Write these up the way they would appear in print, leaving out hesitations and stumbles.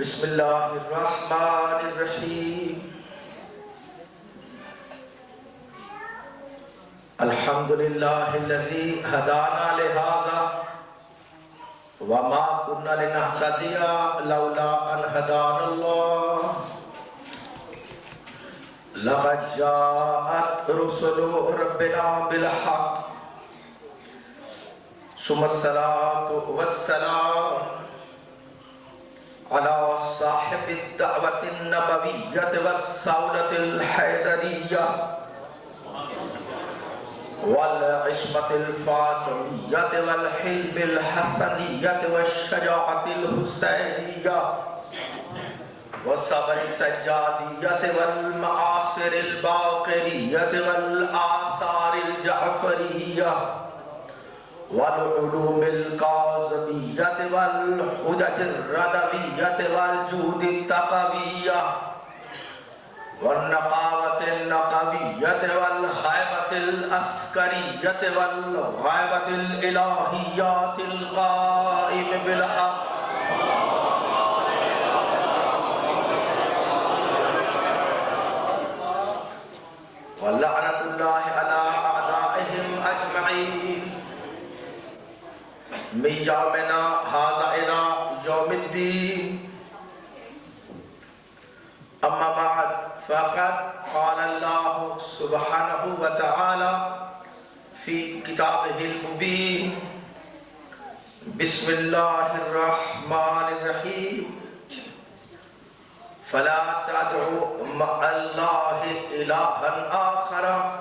بسم اللہ الرحمن الرحیم الحمدللہ الذی ہدانا لہذا وما كنا لنهتدي لولا ان هدانا الله لقد جاءت رسل ربنا بالحق ثم الصلاة والسلام على صاحب الدعوة النبوية والصولة الحيدرية والعصمة الفاطمية والحلم الحسنية والشجاعة الحسينية والصبر السجادية والمعاصر الباقرية والآثار الجعفرية والعلوم الكاظمية والحجج الردوية والجود التقوية والنقاوة النقوية والهيبة العسكرية والغيبة الإلهيات القائم بالحق ولعنة الله على أعدائهم أجمعين من يومنا هذا إلى يوم الدين أما بعد فقد قال الله سبحانه وتعالى في كتابه المبين بسم الله الرحمن الرحيم فلا تدعوا مع الله إلها آخر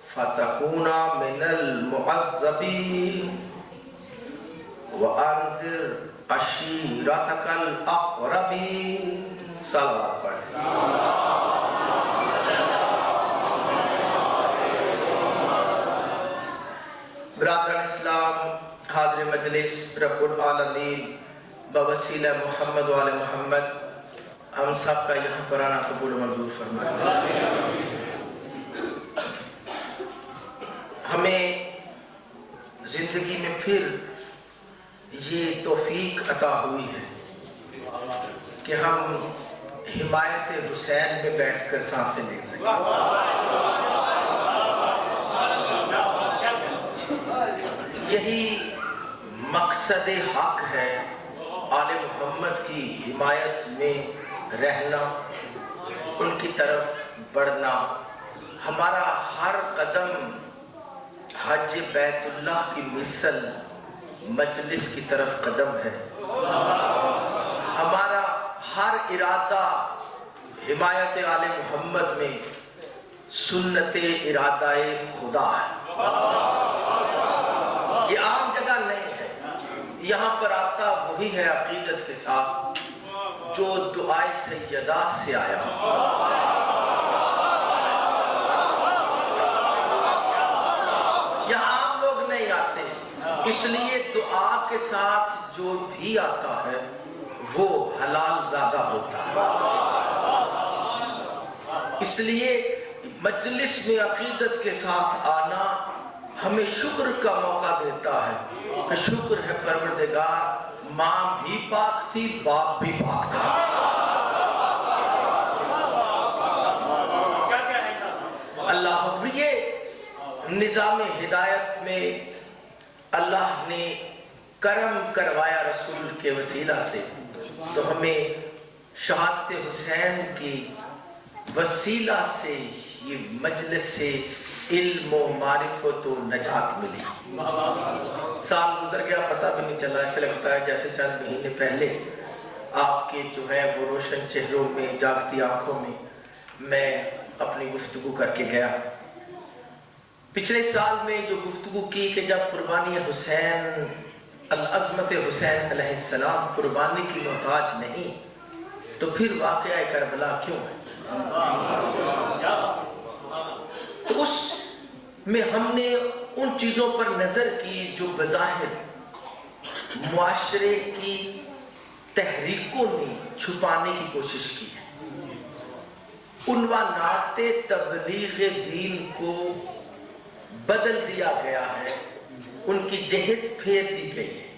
فتكون من المعذبين وأنذر عشيرتك الأقربين صلوات پڑھیں برادران اسلام حاضر مجلس رب العالمین بوسیلہ محمد و آل محمد ہم سب کا یہاں پر آنا قبول و منظور فرمائے ہمیں زندگی میں پھر یہ توفیق عطا ہوئی ہے کہ ہم حمایت حسین میں بیٹھ کر سانسیں لے سکیں یہی مقصد حق ہے آل محمد کی حمایت میں رہنا ان کی طرف بڑھنا ہمارا ہر قدم حج بیت اللہ کی مثل مجلس کی طرف قدم ہے ہمارا ہر ارادہ حمایت آل محمد میں سنت ارادہ خدا ہے یہ عام جگہ نہیں ہے یہاں پر آتا وہی ہے عقیدت کے ساتھ جو دعائے سیدہ سے آیا یہاں عام لوگ نہیں آتے اس لیے دعا کے ساتھ جو بھی آتا ہے وہ حلال زادہ ہوتا ہے اس لیے مجلس میں عقیدت کے ساتھ آنا ہمیں شکر کا موقع دیتا ہے کہ شکر ہے پروردگار ماں بھی پاک تھی باپ بھی پاک تھا اللہ اکبر یہ نظام ہدایت میں اللہ نے کرم کروایا رسول کے وسیلہ سے تو ہمیں شہادت حسین کی وسیلہ سے یہ مجلس سے علم و معرفت و نجات ملی سال گزر گیا پتہ بھی نہیں چلا ایسے لگتا ہے جیسے چند مہینے پہلے آپ کے جو ہے وہ روشن چہروں میں جاگتی آنکھوں میں میں اپنی گفتگو کر کے گیا پچھلے سال میں جو گفتگو کی کہ جب قربانی حسین العظمت حسین علیہ السلام قربانی کی محتاج نہیں تو پھر واقعہ کربلا کیوں ہے تو اس میں ہم نے ان چیزوں پر نظر کی جو بظاہر معاشرے کی تحریکوں نے چھپانے کی کوشش کی ہے عنوانات تبلیغ دین کو بدل دیا گیا ہے ان کی جہت پھیر دی گئی ہے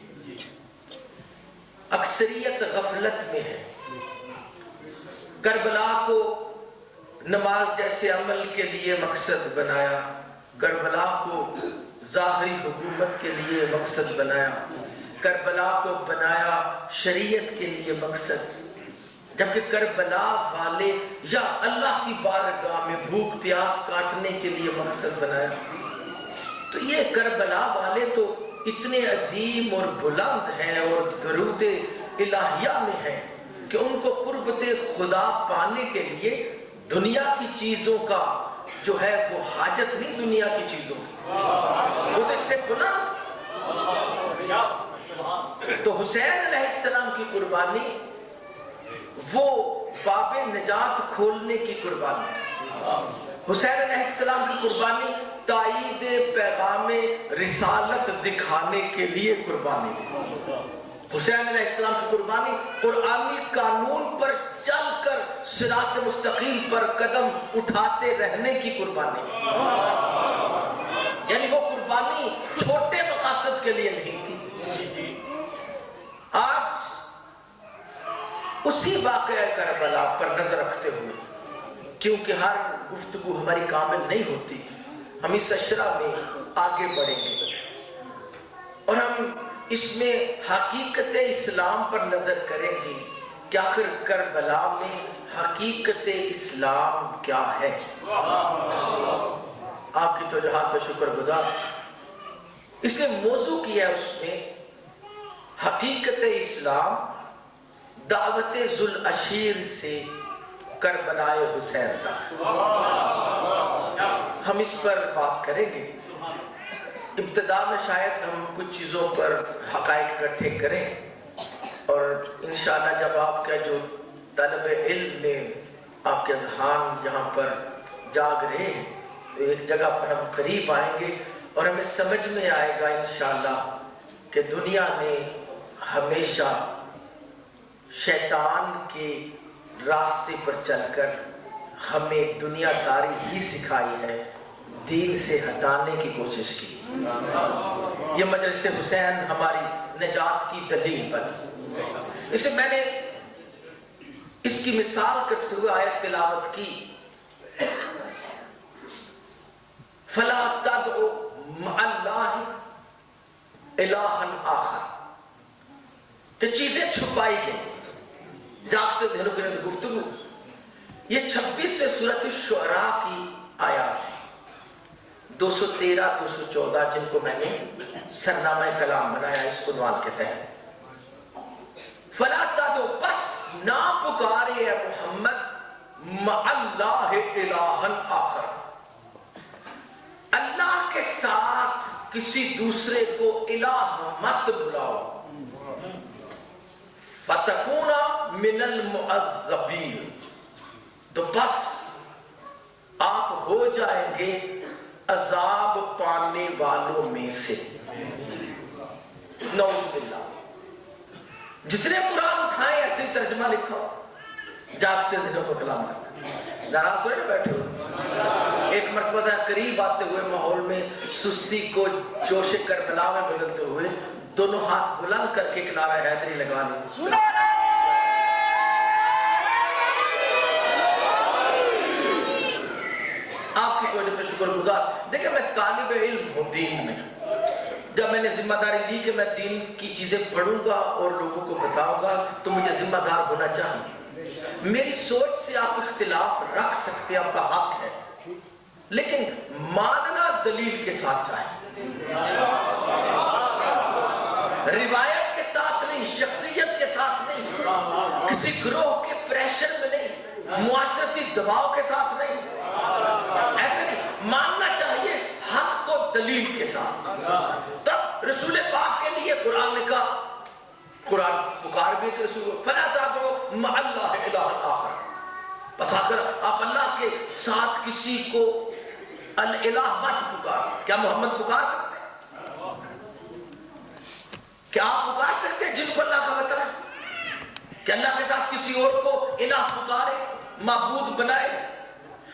اکثریت غفلت میں ہے کربلا کو نماز جیسے عمل کے لیے مقصد بنایا، کربلا کو ظاہری حکومت کے لیے مقصد بنایا، کربلا کو بنایا شریعت کے لیے مقصد، جبکہ کربلا والے یا اللہ کی بارگاہ میں بھوک پیاس کاٹنے کے لیے مقصد بنایا. تو یہ کربلا والے تو اتنے عظیم اور بلند ہیں اور درود الہیہ میں ہیں کہ ان کو قربت خدا پانے کے لیے دنیا کی چیزوں کا جو ہے وہ حاجت نہیں، دنیا کی چیزوں کی، وہ اس سے بلند. تو حسین علیہ السلام کی قربانی وہ باب نجات کھولنے کی قربانی، حسین علیہ السلام کی قربانی تائید پیغام رسالت دکھانے کے لیے قربانی تھی. حسین علیہ السلام کی قربانی قرآنی قانون پر چل کر صراط مستقیم پر قدم اٹھاتے رہنے کی قربانی تھی. یعنی وہ قربانی چھوٹے مقاصد کے لیے نہیں تھی. آج اسی واقعہ کربلا پر نظر رکھتے ہوئے، کیونکہ ہر گفتگو ہماری کامل نہیں ہوتی، ہم اس اشرا میں آگے بڑھیں گے اور ہم اس میں حقیقت اسلام پر نظر کریں گے کہ آخر کربلا میں حقیقت اسلام کیا ہے. آپ کی توجہات پہ شکر گزار. اس نے موضوع کیا اس میں حقیقت اسلام دعوت ذوالعشیر سے کربلائے حسین تک. ہم اس پر بات کریں گے. ابتدا میں شاید ہم کچھ چیزوں پر حقائق اکٹھے کریں اور انشاءاللہ جب آپ کا جو طلب علم میں آپ کے اذہان یہاں پر جاگ رہے ہیں تو ایک جگہ پر ہم قریب آئیں گے اور ہمیں سمجھ میں آئے گا انشاءاللہ کہ دنیا نے ہمیشہ شیطان کے راستے پر چل کر ہمیں دنیا داری ہی سکھائی ہے، دین سے ہٹانے کی کوشش کی. یہ مجلس حسین ہماری نجات کی دلیل بنی. اسے میں نے اس کی مثال کرتے ہوئے آیت تلاوت کی، فَلَا تَدْعُ مَعَ اللَّهِ إِلَٰهًا آخَرَ، کہ چیزیں چھپائی گئی، جاگتے دھنوں کے نظر گفتگو. یہ 26ویں سورۃ الشعراء کی آیات ہے، 213 214 جن کو میں نے سرنامہ کلام بنایا اس عنوان کے تحت. فلا تدعو، پس نہ پکارے اے محمد مع اللہ الہا آخر، اللہ کے ساتھ کسی دوسرے کو الہ مت بلاؤ. فتکون من المعذبین، تو بس آپ ہو جائیں گے عذاب پانے والوں میں سے. نعوذ باللہ. جتنے قرآن اٹھائیں ایسے ہی ترجمہ لکھو، جاگتے دنوں کو کلام کرنا. ناراض ہوئے نا بیٹھے ہو. ایک مرتبہ قریب آتے ہوئے ماحول میں سستی کو جوش کربلا میں بدلتے ہوئے دونوں ہاتھ بلند کر کے نعرہ حیدری لگا لی. آپ کی توجہ پہ شکر گزار. دیکھیں میں طالب علم ہوں دین میں. جب میں نے ذمہ داری لی کہ میں دین کی چیزیں پڑھوں گا اور لوگوں کو بتاؤں گا تو مجھے ذمہ دار ہونا چاہیے. میری سوچ سے آپ اختلاف رکھ سکتے ہیں، آپ کا حق ہے، لیکن ماننا دلیل کے ساتھ چاہیے، روایت کے ساتھ نہیں، شخصیت کے ساتھ نہیں، کسی گروہ کے پریشر میں نہیں، معاشرتی دباؤ کے ساتھ نہیں. ایسے نہیں، ماننا چاہیے حق کو دلیل کے ساتھ. تب رسول پاک کے لیے قرآن نے کہا، قرآن پکار بھی کہ رسول فلا تدعو مع اللہ الہا آخر، بس آخر آپ اللہ کے ساتھ کسی کو الہ مت پکار. کیا محمد پکار سکتے ہیں؟ کیا آپ پکار سکتے ہیں جن کو اللہ کا وطن ہے؟ کہ اللہ کے ساتھ کسی اور کو الہ پکارے، معبود بنائے؟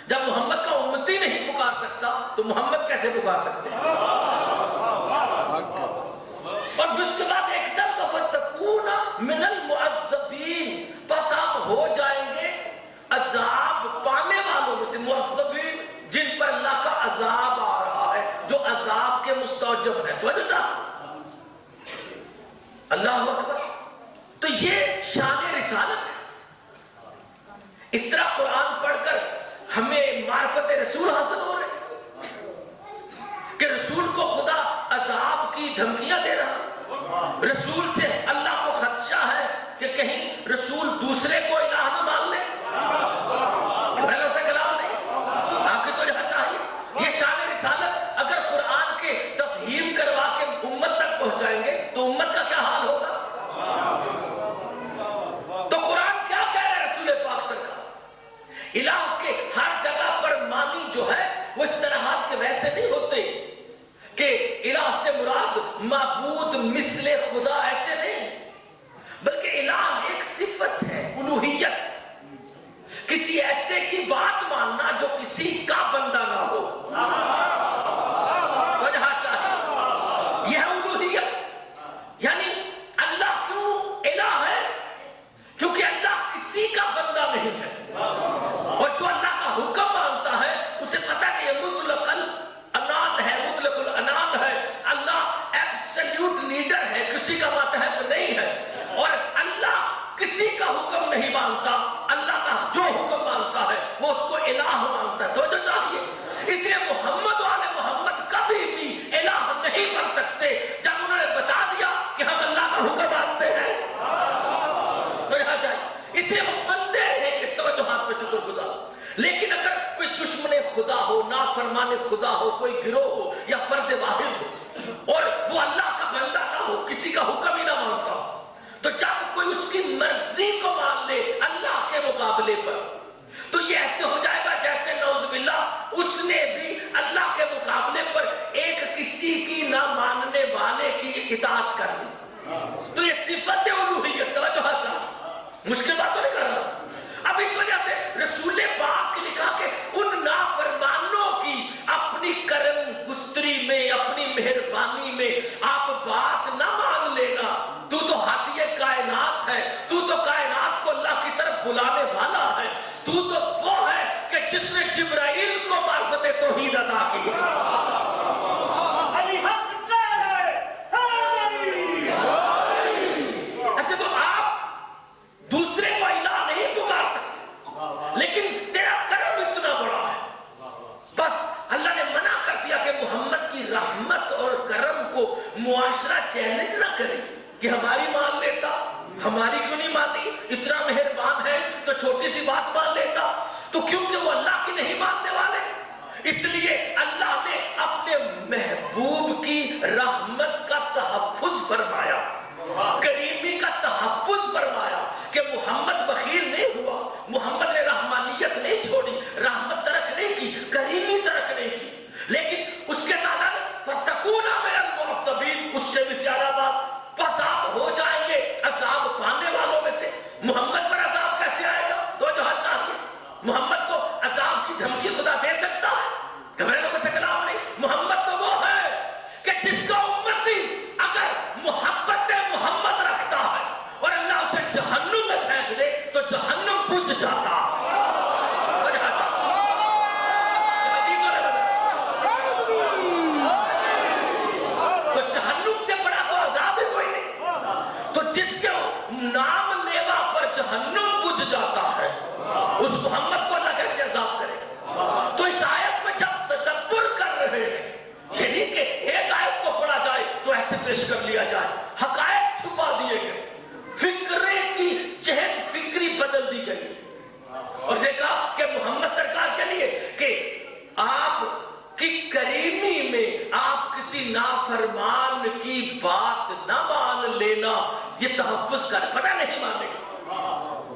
جب محمد کا امتی نہیں پکار سکتا تو محمد کیسے پکار سکتے ہیں؟ اور پھر اس کے بعد ایک دم فتکون من المعذبین، پس آپ ہو جائیں گے اللہ اکبر. تو یہ شان رسالت ہے. اس طرح قرآن پڑھ کر ہمیں معرفت رسول حاصل ہو رہے کہ رسول کو خدا عذاب کی دھمکیاں دے رہا. رسول سے اللہ کو خدشہ ہے کہ کہیں رسول دوسرے کو الہ نہ مان لے. ایسا کلام نہیں. آپ کی تو یہاں چاہیے یہ شان رسالت اگر قرآن کے تفہیم کروا کے امت تک پہنچائیں گے تو امت کا کیا حال ہوگا. تو قرآن کیا کہہ رہا ہے رسول پاک سرکار؟ الہ کے ہر جگہ پر معنی جو ہے وہ اس طرح کے ویسے نہیں ہوتے کہ الہ سے مراد معبود مثل خدا، ایسے نہیں، بلکہ الہ ایک صفت ہے، الوہیت. کسی ایسے کی بات ماننا جو کسی کا بندہ نہ ہو. وجہ چاہیے یہ الوہیت. یعنی اللہ کیوں الہ ہے؟ کیونکہ اللہ کسی کا بندہ نہیں ہے، اور جو اللہ کا حکم مانتا ہے اسے پتا کہ یہ مطلق الانان ہے، مطلق الانان ہے. اللہ ایبسلیوٹ لیڈر ہے، کسی کا ماتحت نہیں ہے. اور اللہ کسی کا حکم نہیں مانتا، اللہ کا جو حکم مانتا ہے وہ اس کو الہ مانتا ہے. توجہ چاہیے. اس لیے محمد والے محمد کبھی بھی الہ نہیں بن سکتے جب انہوں نے بتا دیا کہ ہم اللہ کا حکم مانتے ہیں. تو یہاں چاہیے اس لیے وہ بندے ہیں کہ توجہ ہاتھ پہ شکر گزار. لیکن اگر کوئی دشمن خدا ہو، نافرمان خدا ہو، کوئی گروہ ہو یا فرد واحد ہو اور وہ اللہ کا بندہ نہ ہو، کسی کا حکم ہی نہ مانتا ہو، تو جب کوئی اس کی مرضی کو مان لے اللہ کے مقابلے پر تو یہ ایسے ہو جائے گا جیسے نعوذ باللہ اس نے بھی اللہ کے مقابلے پر ایک کسی کی نہ ماننے والے کی اطاعت کر لی. تو یہ صفت الوہیت. توجہ ہے، مشکل بات تو نہیں کر رہا. اب اس وجہ سے رسول پاک لکھا کہ ان نافرمانوں کی اپنی کرم گستری میں، اپنی مہربانی میں آپ بات نہ مان لینا. تو ہادی کائنات ہے، تو کائنات کو اللہ کی طرف بلانے والا ہے. تو وہ ہے کہ جس نے جبرائیل کو معرفت توحید عطا کی. اچھا تو آپ دوسرے کو الہ نہیں پکار سکتے، لیکن تیرا کرم اتنا بڑا ہے. بس اللہ نے منع کر دیا کہ محمد کی رحمت اور کرم کو معاشرہ چیلنج نہ کرے کہ ہماری مان لیتا، ہماری کیوں نہیں مانی؟ اتنا مہربان ہے تو چھوٹی سی بات مان لیتا. تو کیونکہ وہ اللہ کی نہیں ماننے والے، اس لیے اللہ نے اپنے محبوب کی رحمت کا تحفظ فرمایا، کریمی کا تحفظ فرمایا کہ محمد بخیل نہیں ہوا، محمد نے رحمانیت نہیں چھوڑی، رحمت ترک نہیں کی، کریمی ترک نہیں کی. لیکن اس کے ساتھ فَتَّقُونَ مِنَ الْمُعَذَّبِينَ، اس سے بھی زیادہ بات، بس آپ ہو جائیں گے عذاب پانے والوں میں سے. محمد پر عذاب کیسے آئے گا؟ تو جو چاہیے محمد کو عذاب کی دھمکی خدا دے سکتا ہے؟ گھبرانے کو سے کلام نہیں. محمد تو وہ ہے کہ جس کا امتی اگر محبت محمد رکھتا ہے اور اللہ اسے جہنم میں پھینک دے تو جہنم بجھ جاتا. تو جہنم سے بڑا تو عذاب ہی کوئی نہیں. تو جس کے نام لیوا پر جہنم بجھ جاتا ہے اس محمد کو اللہ کیسے عذاب کرے گا؟ تو اس آیت میں جب تدبر کر رہے ہیں یعنی کہ ایک آیت کو پڑھا جائے تو ایسے پیش کر لیا جائے، حقائق چھپا دیے گئے، فکرے کی جہت فکری بدل دی گئی. اور یہ کہا کہ محمد سرکار کے لیے کہ آپ کی کریمی میں آپ کسی نافرمان کی بات نہ مان لینا، یہ تحفظ کا پتہ نہیں ماننے کا.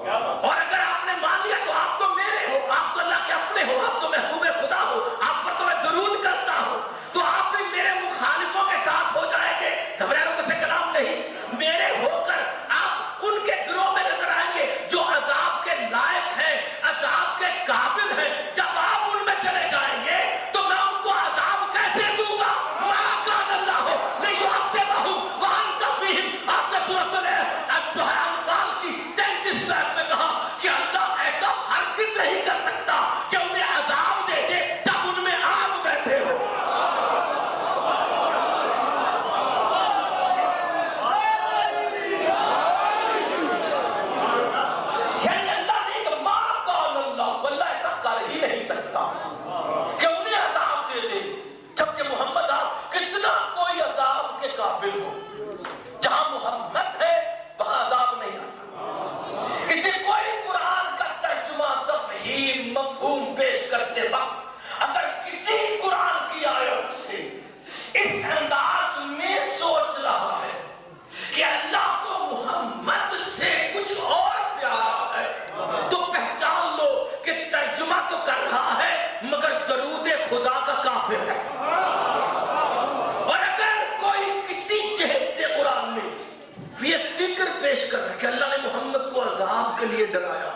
اور اگر آپ نے مان لیا تو آپ تو میرے ہو، آپ تو اللہ کے اپنے ہو، آپ تو محبوب خدا ہو، آپ پر تو میں درود کرتا ہوں، تو آپ بھی میرے مخالفوں کے ساتھ ہو جائیں گے. گھبرانے سے کلام نہیں. میرے ہو کر آپ ان کے گروہ میں نظر آئیں گے جو عذاب کے لائق ہیں، عذاب کے قابل ہیں. جب آپ ان میں چلے جائیں گے تو میں ان کو عذاب کیسے دوں گا؟ ما کان اللہ لیعذبہم وانت فیہم. آپ نے سورۃ جو ہے انفال کی 33 میں کہا کر رہے کہ اللہ نے محمد کو عذاب کے لیے ڈرایا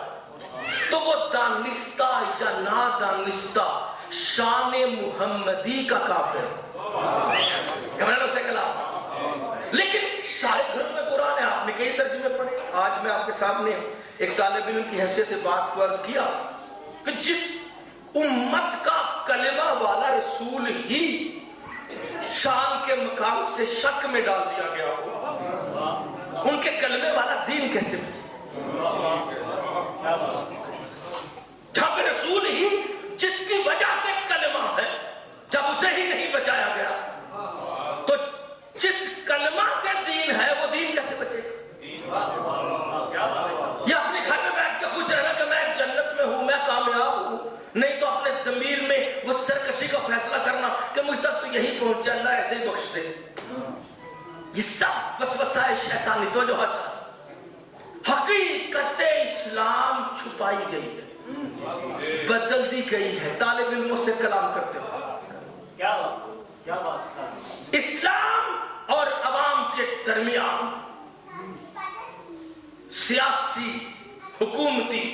تو وہ دانستہ یا نادانستہ شان محمدی کا کافر، لیکن سارے گھروں میں قرآن ہے، آپ نے کئی ترجمے پڑھے۔ آج میں آپ کے سامنے ایک طالب علم کی حیثیت سے بات کو عرض کیا کہ جس امت کا کلمہ والا رسول ہی شان کے مقام سے شک میں ڈال دیا گیا ہو، ان کے کلمے والا دین کیسے بچے؟ جہاں پہ رسول ہی جس کی وجہ سے کلمہ ہے، جب اسے ہی نہیں بچایا گیا تو جس کلمہ سے دین ہے وہ دین کیسے بچے؟ یا اپنے گھر میں بیٹھ کے خوش رہنا کہ میں جنت میں ہوں، میں کامیاب ہوں، نہیں تو اپنے ضمیر میں وہ سرکشی کا فیصلہ کرنا کہ مجھ تک تو یہی پہنچ، اللہ ایسے ہی بخش دے۔ یہ سب وسوسہ شیطانی تو جو ہٹا، حقیقت اسلام چھپائی گئی ہے، بدل دی گئی ہے طالب علموں سے کلام کرتے ہو۔ کیا بات؟ اسلام اور عوام کے درمیان سیاسی، حکومتی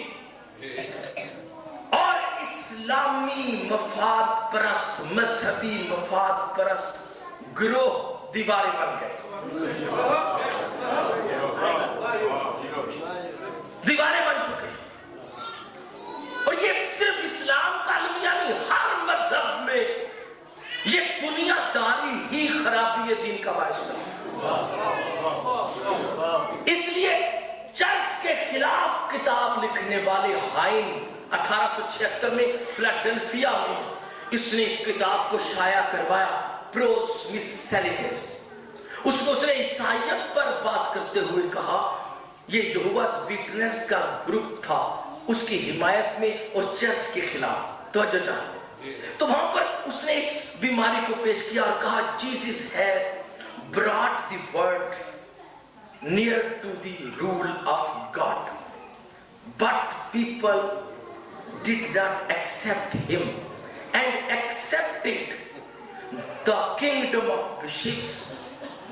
اور اسلامی مفاد پرست، مذہبی مفاد پرست گروہ دیواریں بن گئے، دیواریں بن چکے ہیں۔ اور یہ صرف اسلام کا المیہ نہیں، ہر مذہب میں یہ دنیا داری ہی خرابی دین کا باعث ہے۔ اس لیے چرچ کے خلاف کتاب لکھنے والے ہائن 1876 میں فلاڈلفیا میں اس نے اس کتاب کو شائع کروایا، پروس مسیلینس۔ اس میں اس نے عیسائیت پر بات کرتے ہوئے کہا یہ یہوہا's وٹنس کا گروپ تھا، اس کی حمایت میں اور چرچ کے خلاف۔ توجہ چاہیے تو وہاں پر اس نے اس بیماری کو پیش کیا اور کہا Jesus had brought the world near to the rule of God, but people did not accept him and accepted the kingdom of bishops,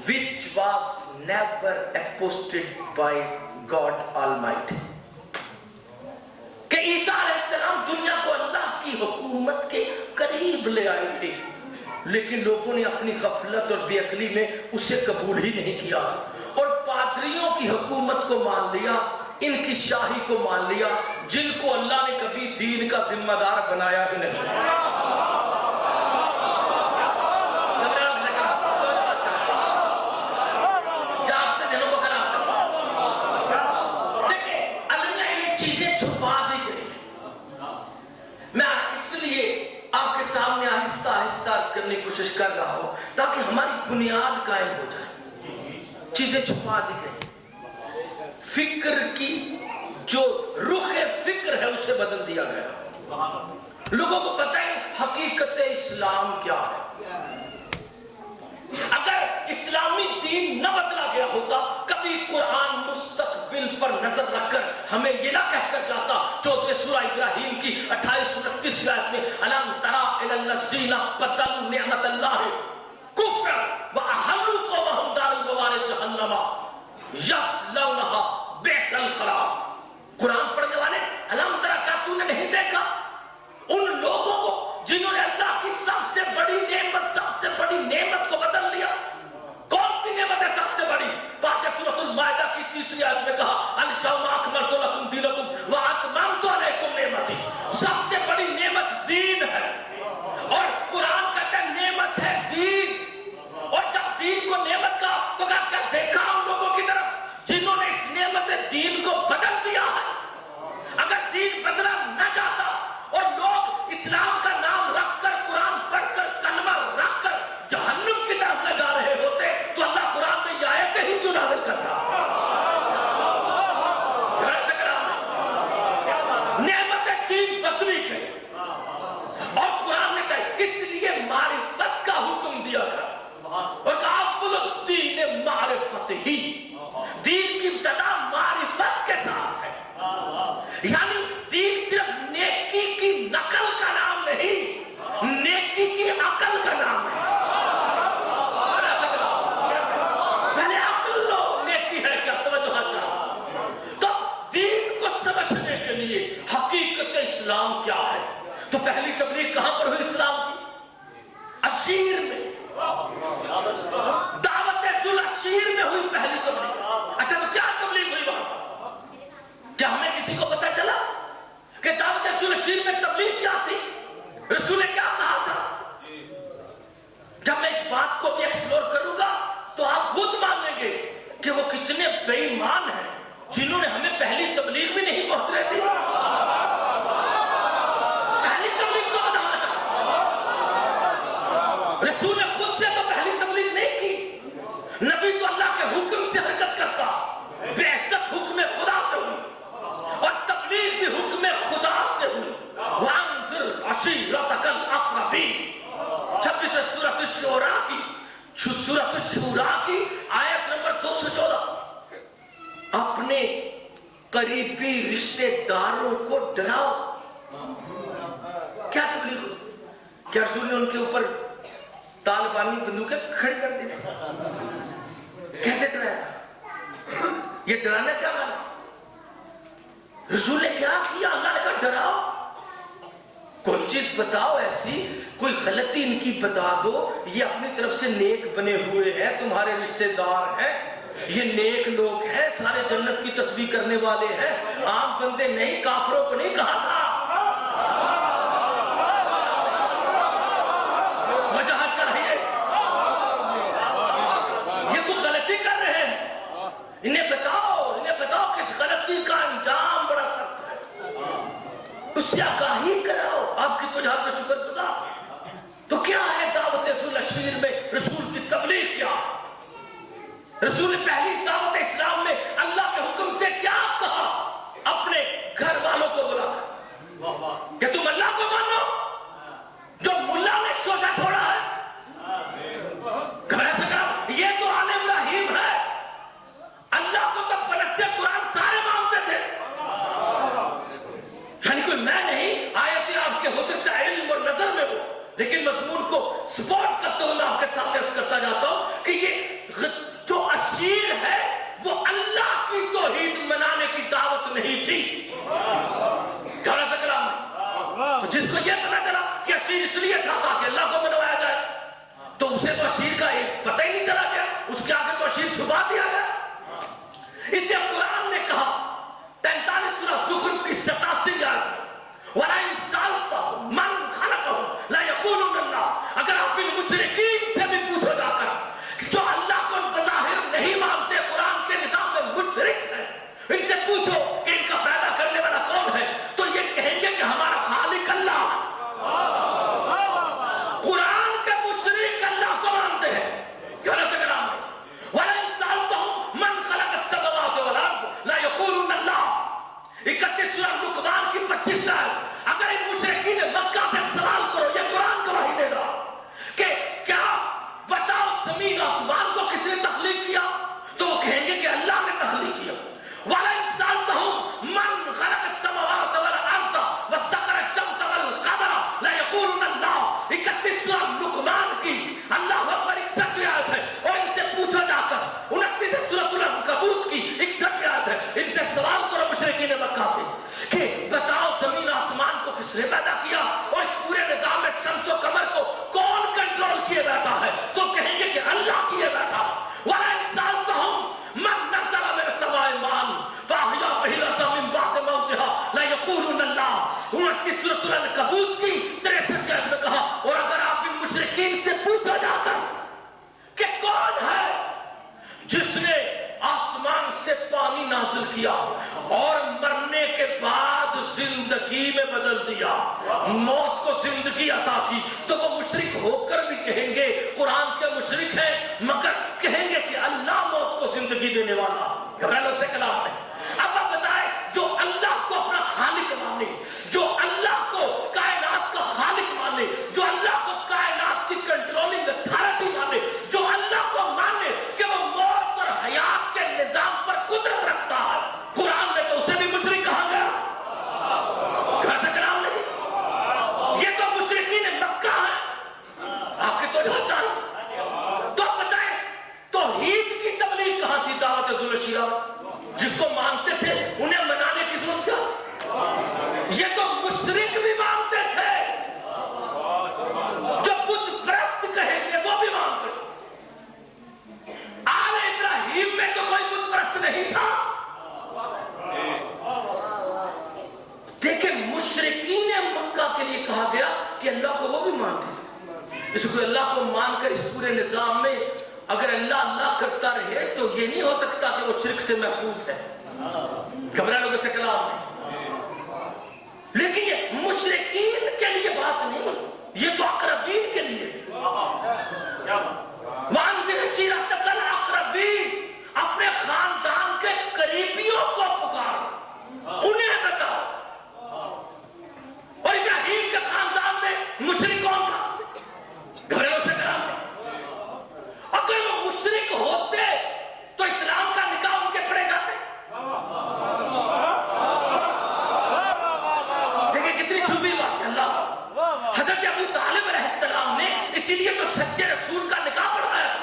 which was never appointed by God Almighty. کہ عیسیٰ علیہ السلام دنیا کو اللہ کی حکومت کے قریب لے آئے تھے، لیکن لوگوں نے اپنی غفلت اور بے عقلی میں اسے قبول ہی نہیں کیا اور پادریوں کی حکومت کو مان لیا، ان کی شاہی کو مان لیا، جن کو اللہ نے کبھی دین کا ذمہ دار بنایا ہی نہیں۔ سامنے آہستہ آہستہ کرنے کی کوشش کر رہا ہوں تاکہ ہماری بنیاد قائم ہو جائے۔ چیزیں چھپا دی گئی، فکر کی جو رخ فکر ہے اسے بدل دیا گیا، لوگوں کو پتہ نہیں حقیقت اسلام کیا ہے۔ اگر اسلامی دین نہ بدلا گیا ہوتا، کبھی قرآن مستقبل پر نظر رکھ کر ہمیں یہ نہ کہہ کر جاتا 14 سورہ ابراہیم کی 28-29 آیت میں الم تری الی الذین بدلوا نعمت اللہ کفرا واحلوا قومهم دار البوار جہنم یصلونھا بئس القرار۔ قرآن پڑھنے والے الم تری، کیا تو نے نہیں دیکھا ان لوگوں کو جنہوں نے اللہ کی سب سے بڑی نعمت کو بدل لیا؟ کون سی نعمت ہے سب سے بڑی؟ باقی سورۃ المائدہ کی 3 آیت میں کہا الیوم اکملت لکم دینکم واتممت علیکم نعمتی۔ سب سے بڑی نعمت دین ہے، اور قرآن کہتا ہے نعمت ہے دین۔ اور جب دین کو نعمت کا تو کیا دیکھا ان لوگوں کی طرف جنہوں نے اس نعمت دین کو بدل دیا ہے؟ اگر دین بدلا نہ جاتا اور لوگ اسلام کا نام رکھ کر، قرآن پڑھ کر، کلمہ رکھ کر جہنم کی طرف لے جا رہے ہوتے تو اللہ قرآن میں یہ آیتیں ہی کیوں نازل کرتا؟ نعمت دین بدلی گئی اور قرآن نے کہا اس لیے معرفت کا حکم دیا گیا اور کہا افضل الدین معرفت ہی، دین کی ابتدا معرفت کے ساتھ ہے۔ یعنی دین صرف نیکی کی نقل کا نام نہیں، نیکی کی عقل کا نام ہے۔ پہلے عقل لو نیکی ہے کیا؟ توجہ چاہو تو پہلی تبلیغ کہاں پر ہوئی اسلام کی؟ عشیر میں، دعوت ذوالعشیر میں ہوئی پہلی تبلیغ۔ اچھا تو کیا تبلیغ ہوئی وہاں؟ کیا ہمیں کسی کو پتا چلا کہ دعوت ذوالعشیر میں تبلیغ کیا تھی؟ رسول نے کیا کہا تھا؟ جب میں اس بات کو بھی ایکسپلور کروں گا تو آپ خود مان لیں گے کہ وہ کتنے بے ایمان ہیں جنہوں نے ہمیں پہلی تبلیغ بھی نہیں پہنچنے دی۔ پہلی تبلیغ تو بتانا چاہتا، رسول نے خود سے تو پہلی تبلیغ نہیں کی، نبی تو اللہ کے حکم سے حرکت کرتا، بعثت حکم خدا سے ہوئی اور تبلیغ بھی حکم خدا سے ہوئی۔ وَأَنذِرْ عَشِيرَتَكَ الْأَقْرَبِينَ، 26 سورۃ الشورى کی آیت نمبر 214۔ اپنے قریبی رشتہ داروں کو ڈراؤ۔ کیا تبلیغ ہوئی؟ کیا رسول نے ان کے اوپر طالبانی بندوقیں کھڑی کر دی تھی؟ کیسے ڈرایا تھا؟ یہ ڈرانا کیا مانا؟ رسول نے کیا کیا؟ اللہ نے کہا ڈراؤ، کوئی چیز بتاؤ ایسی، کوئی غلطی ان کی بتا دو، یہ اپنی طرف سے نیک بنے ہوئے ہیں، تمہارے رشتہ دار ہیں، یہ نیک لوگ ہیں، سارے جنت کی تسبیح کرنے والے ہیں، عام بندے نہیں، کافروں کو نہیں کہا تھا۔ وجہ چاہیے، یہ کوئی غلطی کر رہے ہیں، انہیں بتاؤ کس غلطی کا انجام بڑا سخت ہے، اس سے آگاہی کراؤ۔ آپ کی تو جہاں پہ شکر گزار۔ تو کیا ہے دعوت ذوالعشیر میں رسول کی تبلیغ؟ کیا رسول نے پہلی دعوت اسلام میں اللہ کے حکم سے کیا کہا؟ اپنے گھر والوں کو بلا کر کہ تم اللہ کو مانو جو ملا نے شوشہ چھوڑا ہے، گھر سے کہا یہ تو آل ابراہیم ہے، اللہ کو تو بنص قرآن سارے مانتے تھے، یعنی کوئی میں نہیں، آیتیں آپ کے ہو سکتا ہے علم اور نظر میں ہو، لیکن مضمون کو سپورٹ کرتے ہوئے میں آپ کے سامنے عرض کرتا جاتا ہوں کہ یہ جو عشیر ہے وہ اللہ کی توحید منانے کی دعوت نہیں تھی۔ کہنا سا کلام نہیں، تو جس کو یہ پتا چلا کہ عشیر اس لیے تھا تاکہ اللہ کو منوایا جائے، تو اسے تو عشیر کا ایک پتہ ہی نہیں چلا گیا، اس کے آگے تو عشیر چھپا دیا گیا۔ اس لیے قرآن نے کہا 43 سورہ زخرف کی 87 آیت، وَلَئِن سَأَلْتَهُم مَّن خَلَقَهُم لَّيَقُولُنَّ اللَّهُ، اگر آپ ان مشرکین سے بھی پوچھو جا کر جو اللہ کو بظاہر نہیں مانتے، قرآن کے نظام میں مشرک ہیں، ان سے پوچھو کہ ان کا پیدا کرنے والا کون ہے، تو یہ کہیں گے کہ ہمارا خالق اللہ ہے۔ قرآن کے مشرک اللہ کو مانتے ہیں، گھر سے کلام ہے۔ وَلَئِن سَأَلْتَهُم مَّن خَلَقَ السَّمَاوَاتِ وَالْأَرْضَ لَيَقُولُنَّ اللَّهُ، 31 سورہ لقمان کی 25 آیت۔ اگر ان مشرکین مکہ سے سوال کرو، یہ قرآن گواہی دے گا کہ کیا بتاؤ زمین آسمان کو کس نے تخلیق کیا، تو وہ کہیں گے کہ اللہ نے تخلیق کیا۔ وَلَئِن سَأَلْتَهُم مَّن خَلَقَ السَّمَاوَاتِ وَالْأَرْضَ وَسَخَّرَ الشَّمْسَ وَالْقَمَرَ لَيَقُولُنَّ اللَّهُ، 31 سورہ لقمان کی اللہ اکبر 61 آیت ہے، اور ان سے پوچھو جا کر 29 سورۃ العنکبوت کی 61 آیت ہے، ان سے سوال کرو مشرکین مکہ سے کہ بتاؤ زمین آسمان کو کس نے پیدا کیا، اور اس پورے نظام میں شمس و قمر کو کون کنٹرول کیے بیٹھا ہے، تو کہیں گے کہ اللہ کیے بیٹھا۔ وَلَئِن سَأَلْتَهُم مَّن نَّزَّلَ مِنَ السَّمَاءِ مَاءً فَأَحْيَا بِهِ الْأَرْضَ مِن بَعْدِ مَوْتِهَا لَيَقُولُنَّ اللَّهُ، 29 سورۃ العنکبوت کی 63 آیت میں کہا۔ اور اگر آپ ان مشرکین سے پوچھا جا کر کہ کون ہے جس نے آسمان سے پانی نازل کیا اور مرنے کے بعد زندگی میں بدل دیا، موت کو زندگی عطا کی، تو وہ مشرک ہو کر بھی کہیں گے، قرآن کے مشرک ہیں مگر کہیں گے کہ اللہ موت کو زندگی دینے والا۔ گھبرالوں سے کلام ہے۔ اب آپ بتائیں، جو اللہ کو اپنا خالق مانے، جو اللہ کو کائنات کا خالق مانے، جو اللہ کو کائنات کی کنٹرولنگ اتھارٹی مانے، جو اللہ کو مانے کہ وہ موت اور حیات کے نظام پر قدرت رکھتا ہے، قرآن میں تو اسے بھی مشرک کہا گیا۔ گھر سے کلام نہیں، یہ تو مشرکین مکہ ہیں، آپ کی تو جہاں چاہیے۔ تو آپ بتائیں توحید کی تبلیغ کہاں تھی دعوت ذوالعشیر؟ جس کو مانتے تھے انہیں منانے کی ضرورت کیا تھی؟ یہ تو مشرک بھی مانتے تھے کہ اللہ کو وہ بھی مانتے تھے. اس کو اللہ کو مان کر اس پورے نظام میں اگر اللہ اللہ کرتا رہے تو یہ نہیں ہو سکتا کہ وہ شرک سے محفوظ ہے. گھبرانے کو سے کلام نہیں. لیکن یہ مشرکین کے لیے بات نہیں, یہ تو اقربین کے لیے. وَأَنذِرْ عَشِيرَتَكَ الْأَقْرَبِينَ, اپنے خاندان کے قریبیوں کو پکار, انہیں بتاؤ. اور ابراہیم کے خاندان میں مشرک کون تھا؟ گھریلو سے کلام. اگر وہ مشرک ہوتے تو اسلام کا نکاح ان کے پڑے جاتے. دیکھیں کتنی چھپی بات ہے. اللہ حضرت ابو طالب علیہ السلام نے اسی لیے تو سچے رسول کا نکاح پڑھایا تھا,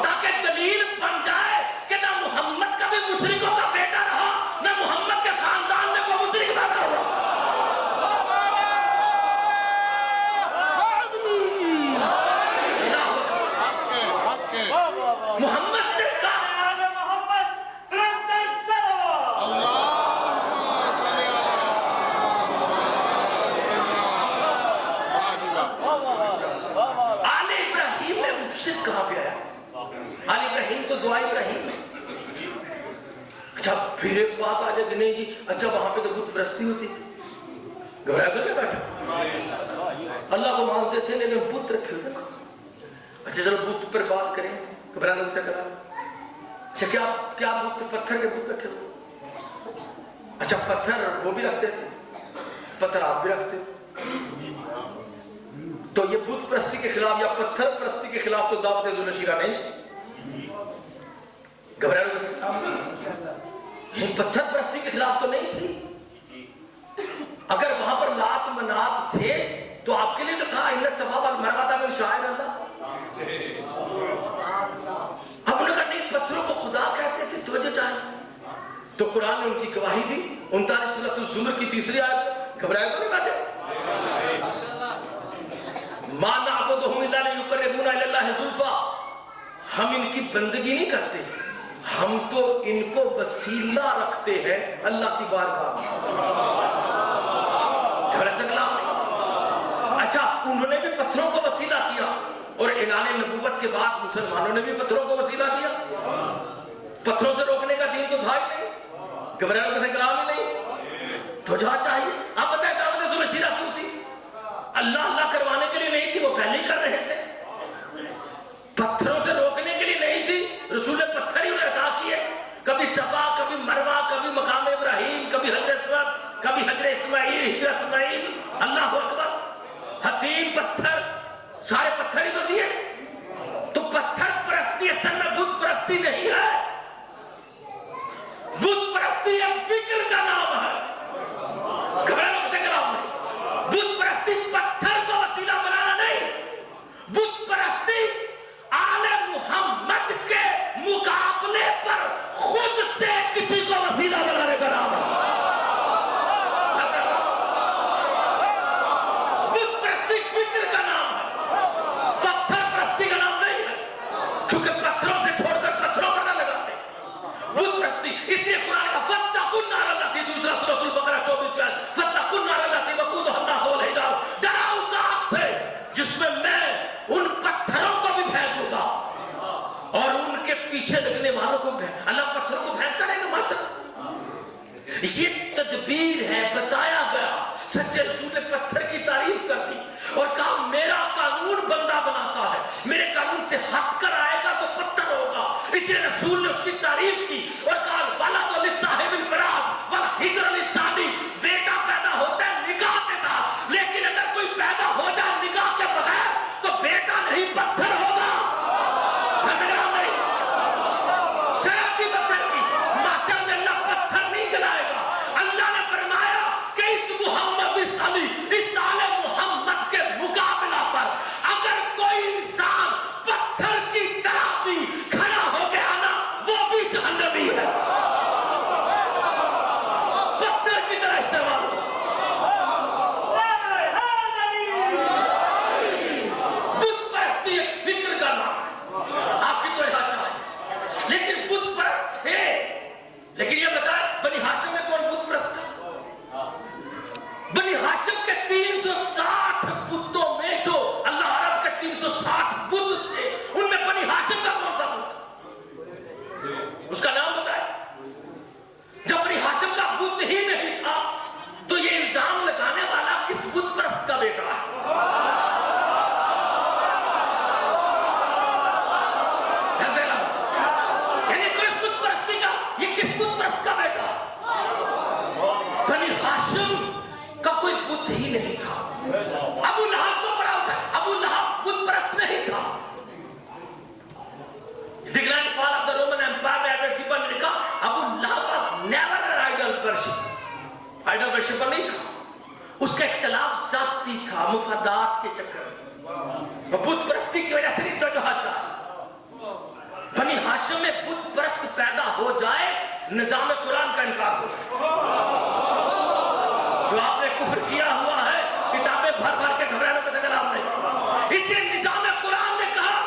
تاکہ دلیل بن جائے کہ نہ محمد کا بھی مشرکوں کا بیٹا رہا, نہ محمد کے خاندان میں کوئی مشرک پیدا ہوا. محمد سے کہا آل ابراہیم میں مشرک کہاں پہ آیا؟ آل ابراہیم تو دعا ابراہیم ہے. اچھا پھر ایک بات آ جائے کہ نہیں جی اچھا وہاں پہ تو بت پرستی ہوتی تھی. گھبرایا کر کے بیٹھا, اللہ کو مانتے تھے لیکن بت رکھے ہوتے نا. اچھا چلو بت پر بات کریں. گھبرانے کو سے کرا. اچھا کیا بت پتھر کے بت رکھے ہوئے؟ اچھا پتھر وہ بھی رکھتے تھے, پتھر آپ بھی رکھتے. تو یہ بت پرستی کے خلاف یا پتھر پرستی کے خلاف تو دعوت ذوالشیرہ نہیں. گھبرانے کو سے پتھر پرستی کے خلاف تو نہیں تھی. اگر وہاں پر لات منات تھے تو آپ کے لیے تو کہا ان الصفا والمروہ من شعائر اللہ. اب انہوں نے کہا نہیں پتھروں کو خدا کہتے تھے, توجہ چاہیے. تو قرآن نے ان کی گواہی دی. 39 سورۃ الزمر کی 3 آیت. گھبرائے تو نہیں بیٹھے. ما نعبدهم الا ليقربونا الى الله زلفى, ہم ان کی بندگی نہیں کرتے, ہم تو ان کو وسیلہ رکھتے ہیں اللہ کی بارگاہ میں. گھبرا سکلا. اچھا انہوں نے بھی پتھروں کو وسیلہ کیا, اور اعلان نبوت کے بعد مسلمانوں نے بھی پتھروں کو وسیلہ کیا. پتھروں سے روکنے کا دین تو تھا ہی نہیں. گھبرانے کا کلام ہی نہیں. تو جہاں چاہیے آپ بتائیں دعوت ذوالشیرہ کیوں تھی؟ اللہ اللہ کروانے کے لیے نہیں تھی, وہ پہلے ہی کر رہے تھے. پتھروں سے روکنے کے لیے نہیں تھی, رسول نے پتھر ہی انہیں عطا کیے. کبھی صفا, کبھی مروہ, کبھی مقام ابراہیم, کبھی حجر اسود, کبھی حجر اسماعیل, حجر اسماعیل. اللہ اکبر. حتیم پتھر, سارے پتھر ہی تو دیے. تو پتھر پرستی اصل میں بت پرستی نہیں ہے. بت پرستی ایک فکر کا نام ہے. گھبرانے سے کلام نہیں. بت پرستی پتھر کو وسیلہ بنانا نہیں. بت پرستی آل محمد کے مقابلے پر خود سے کسی کو وسیلہ بنانے کا نام ہے. بت پرستی فکر کا نام ہے, پتھر پرستی کا نام نہیں ہے, کیونکہ پتھروں سے چھوڑ کر پتھروں پر نہ لگاتے. بت پرستی اس لیے قرآن کا فاتقوا النار التی, دوسرا سورۃ البقرہ 24 آیت, فاتقوا النار التی وقودها الناس والحجارہ, ڈراؤ اس آگ سے جس میں میں ان پتھروں کو بھی پھینکوں گا اور ان کے پیچھے لگنے والوں کو بھی. اللہ پتھروں کو پھینکتا رہے گا ماشاء. یہ تدبیر ہے, بتایا گیا. سچے رسول نے پتھر کی تعریف کر دی اور کہا میرا قانون بندہ بناتا ہے, میرے قانون سے ہٹ کر آئے گا تو پتھر ہوگا. اس لیے رسول نے اس کی تعریف کی اور کہا ولد لصاحب الفراش والحجر للزانی, بیٹا پیدا ہوتا ہے نکاح کے ساتھ, لیکن اگر کوئی پیدا ہو جائے نکاح کے بغیر تو بیٹا نہیں پتھر ہوگا. شرعی پتھر کی محشر میں اللہ پتھر نہیں جلائے گا. اللہ نے فرمایا کہ اس محمد صلی اس آل محمد کے مقابلہ پر اگر کوئی انسان پتھر کی طرح بھی کھڑا ہو گیا نا, وہ بھی جہنمی ہے. آئیڈل ورشپ نہیں تھا، اس کا اختلاف ذاتی تھا، مفادات کے چکر میں، بت پرستی کی وجہ سے نہیں توجہ چاہیے۔ بنی ہاشم میں بت پرست پیدا ہو جائے، نظام قرآن کا انکار ہو جائے۔ جو آپ نے کفر کیا ہوا ہے، کتابیں بھر بھر کے گھبرانے کا کلام نہیں، اس لیے نظام قرآن نے کہا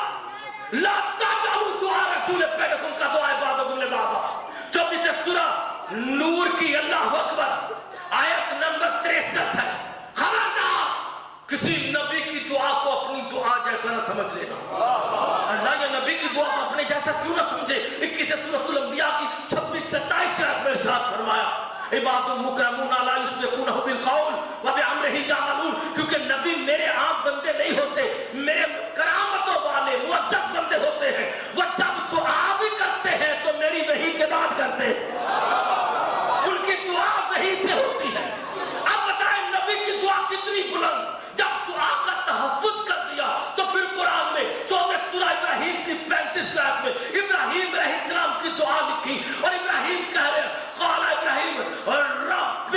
لا تجعلوا دعاء رسول بینکم کدعاء بعضکم لبعض۔ 24 سورہ نور کی اللہ اکبر آیت نمبر 63 ہے، خبردار کسی نبی کی دعا کو اپنی دعا جیسا نہ سمجھ لینا۔ اللہ یا نبی کی دعا کو اپنے جیسا کیوں نہ سمجھے؟ 21 سورۃ الانبیاء کی 26-27 آیت میں ارشاد فرمایا عباد مکرمون لا یسبقونہ بالقول وبامرہ یعملون، کیونکہ نبی میرے عام بندے نہیں ہوتے، میرے کرامتوں والے معزز بندے ہوتے ہیں، وہ جب دعا بھی کرتے ہیں تو میری وحی کے بعد کرتے ہیں، ان کی دعا وحی سے ہوتی ہے۔ اب بتائیں نبی کی دعا کتنی بلند، جب دعا کا تحفظ کر دیا تو پھر قرآن میں 14 سورہ ابراہیم کی 35 آیت میں ابراہیم علیہ السلام کی دعا لکھی، اور ابراہیم کہہ رہے ہیں قال ابراہیم رب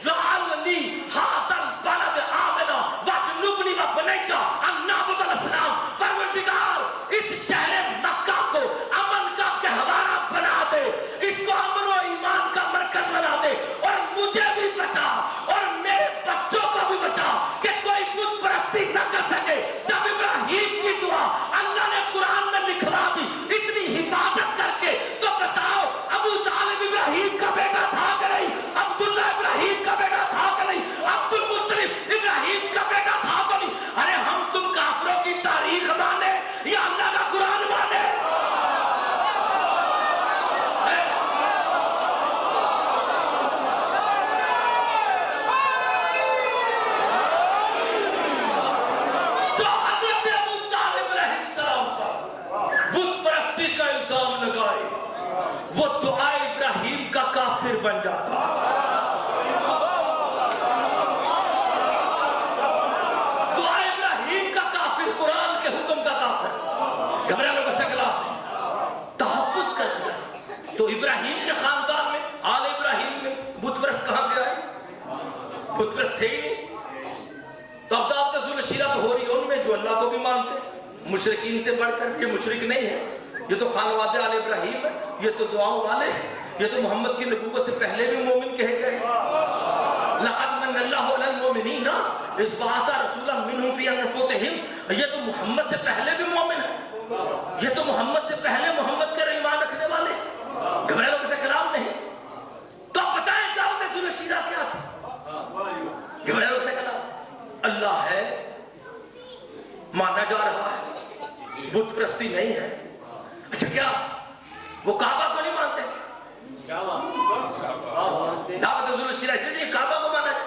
جعلنی ھذا البلد آمنا واجنبنی وبنی ان نعبد الاصنام، پروردگار اس شہر مکہ کو امن کا گہوارہ بنا دے، اس کو امن و ایمان کا مرکز بنا دے، اور مجھے بھی بچا اور میرے بچوں کو بھی بچا کہ کوئی بت پرستی نہ کر سکے۔ جب ابراہیم کی دعا اللہ نے قرآن میں لکھوا دی اتنی حفاظت کر کے، تو بتاؤ ابو طالب ابراہیم کا بیٹا تھا کہ نہیں؟ عبداللہ ابراہیم کا بیٹا تھا کہ نہیں؟ عبد المطلب ابراہیم کا بیٹا تھا کہ نہیں؟ ارے ہم تم کافروں کی تاریخ مانے یا اللہ کا قرآن مانے؟ جو حضرت ابو طالب علیہ السلام پر بت پرستی کا الزام لگائے، وہ دعا ابراہیم کا کافر بن جاتا۔ دعا ابراہیم کا کافر، قرآن کے حکم کا کافر۔ گھبرانے کا سکلام نہیں، تحفظ کر دیا۔ تو ابراہیم کے خاندان میں، آل ابراہیم میں بت پرست کہاں سے آئے؟ بت پرست تھے ہی نہیں۔ تو اب دعوت ذوالشیرہ تو ہو رہی ہے ان میں جو اللہ کو بھی مانتے، مشرکین سے بڑھ کر۔ یہ مشرک نہیں ہے، یہ تو خانواد آل ابراہیم ہے، یہ تو دعاؤں والے ہیں، یہ تو محمد کی نبوت سے پہلے بھی مومن کہے گئے۔ لقد من اللہ علی المؤمنین اذ بعث رسولا منہم فی انفسہم، یہ تو محمد سے پہلے بھی مومن ہے، یہ تو محمد سے پہلے محمد کا ایمان رکھنے والے۔ گھبرانے لوگوں سے کلام نہیں۔ تو اب بتائیں دعوت ذوالشیرہ کیا تھی؟ گھبرانے لوگوں سے کلام اللہ ہے، مانا جا رہا ہے، بت پرستی نہیں ہے۔ اچھا کیا وہ کعبہ کو نہیں مانتے؟ دعوت ذوالشیرہ اس لیے کعبہ کو مانا جائے۔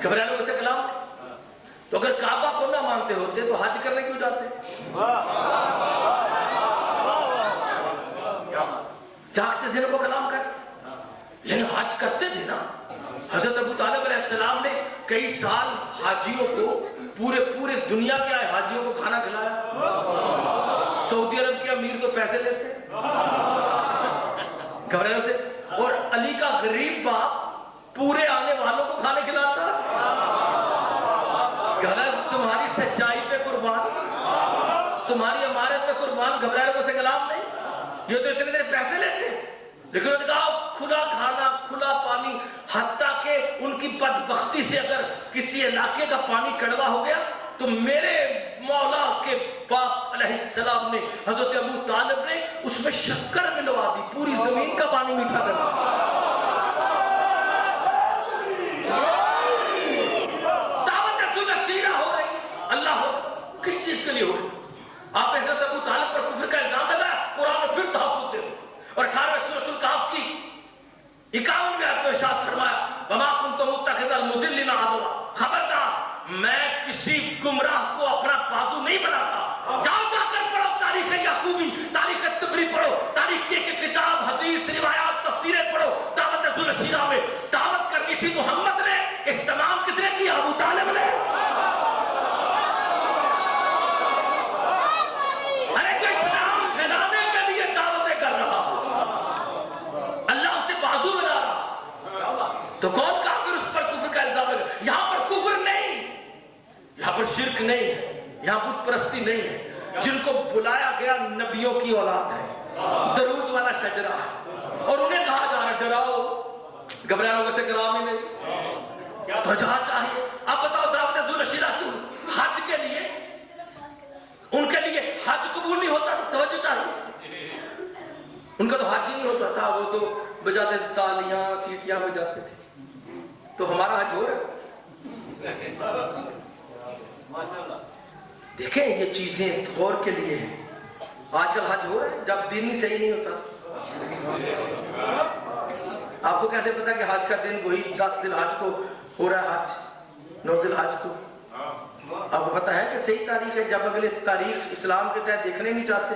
گھبرانے لوگوں سے کلام نہیں۔ تو اگر کعبہ کو نہ مانتے ہوتے تو حج کرنے کیوں جاتے؟ جاگتے ذہن کو کلام کر، یعنی حج کرتے تھے نا۔ حضرت ابو طالب علیہ السلام نے کئی سال حاجیوں کو، پورے دنیا کے آئے حاجیوں کو کھانا کھلایا۔ سعودی عرب کے امیر تو پیسے لیتے، گھبرانے سے، اور علی کا غریب باپ پورے آنے والوں کو کھانے کھلاتا۔ تمہاری سچائی پہ قربان، تمہاری امارت پہ قربان۔ گھبرانے کو سے کلام نہیں۔ یہ تو اتنے دیر پیسے لیتے، لیکن انہوں نے کہا کھلا کھانا، کھلا پانی، حتیٰ کہ ان کی بدبختی سے اگر کسی علاقے کا پانی کڑوا ہو گیا تو میرے مولا کے باپ علیہ السلام نے، حضرت ابو طالب نے اس میں شکر ملوا دی، پوری زمین کا پانی میٹھا کر دیا۔ دعوت ذوالشیرہ ہو رہی، اللہ ہو کس چیز کے لیے ہو رہی؟ آپ نے حضرت ابو طالب پر کفر کا الزام لگایا، قرآن نے پھر تحفظ دے دو، اور 18 سورۃ الکہف کی 51ویں آیت میں ارشاد فرمایا وما کنت متخذ المضلین عضدا، خبردار میں کسی گمراہ کو اپنا بازو نہیں بناتا۔ جاؤ جا کر پڑھو تاریخ یعقوبی، تاریخ طبری پڑھو، تاریخ کی کتاب، حدیث، روایات، تفسیریں پڑھو۔ دعوت ذوالشیرہ میں دعوت کرنی تھی محمد نے، اہتمام کس نے کیا؟ ابو طالب نے۔ ارے جو اسلام پھیلانے کے لیے دعوتیں کر رہا، اللہ اسے بازو بنا رہا، تو کون کافر اس پر کفر کا الزام لگا؟ یہاں پر کفر نہیں، یہاں پر شرک نہیں ہے، یہاں بت پرستی نہیں ہے. جن کو بلایا گیا نبیوں کی اولاد ہے، درود والا شجرہ ہے، اور انہیں کہا جا رہا ڈراؤ، گھبرانے لوگوں سے کلام ہی نہیں. تو جہاں چاہیے. اب بتاؤ دعوت ذو الشیرہ کیوں؟ حج کے لیے، ان کے لیے حج قبول نہیں ہوتا تو توجہ چاہیے. ان کا تو حج ہی نہیں ہوتا تھا، وہ تو بجاتے تالیاں سیٹیاں بجاتے تھے. تو ہمارا حج ہو رہا ہے. دیکھیں یہ چیزیں غور کے لیے ہیں. آج کل حج ہو رہا ہے جب دین ہی صحیح نہیں ہوتا. آپ کو کیسے پتا کہ حج کا دن وہی 10 ذی الحج کو ہو رہا ہے؟ حج 9 ذی الحج کو آپ کو پتا ہے کہ صحیح تاریخ ہے؟ جب اگلے تاریخ اسلام کے تحت دیکھنے نہیں چاہتے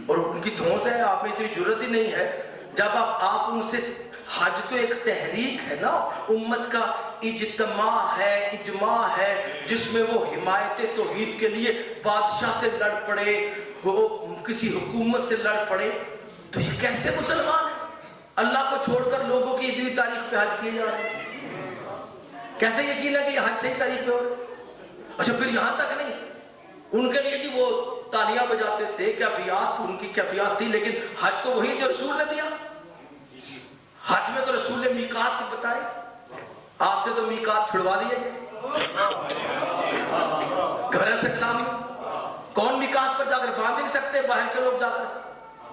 اور ان کی دھونس ہے، آپ میں اتنی جرت ہی نہیں ہے. جب آپ ان سے، حج تو ایک تحریک ہے نا، امت کا اجتماع ہے، اجماع ہے، جس میں وہ حمایت توحید کے لیے بادشاہ سے لڑ پڑے، کسی حکومت سے لڑ پڑے. تو یہ کیسے مسلمان ہیں؟ اللہ کو چھوڑ کر لوگوں کی عیدی تاریخ پہ حج کیے جا رہے ہیں. کیسے یقین ہے کہ یہ حج صحیح تاریخ پہ ہو رہا ہے؟ اچھا پھر یہاں تک نہیں، ان کے لیے جی وہ تالیاں بجاتے تھے، کیفیات ان کی کیفیات تھی، لیکن حج کو وہی جو رسول نے دیا. حج میں تو رسول نے میقات بتائے، آپ سے تو میقات چھڑوا دیے گئے. گھر سے کلام نہیں، کون میقات پر جا کر باندھ نہیں سکتے باہر کے لوگ جا کر.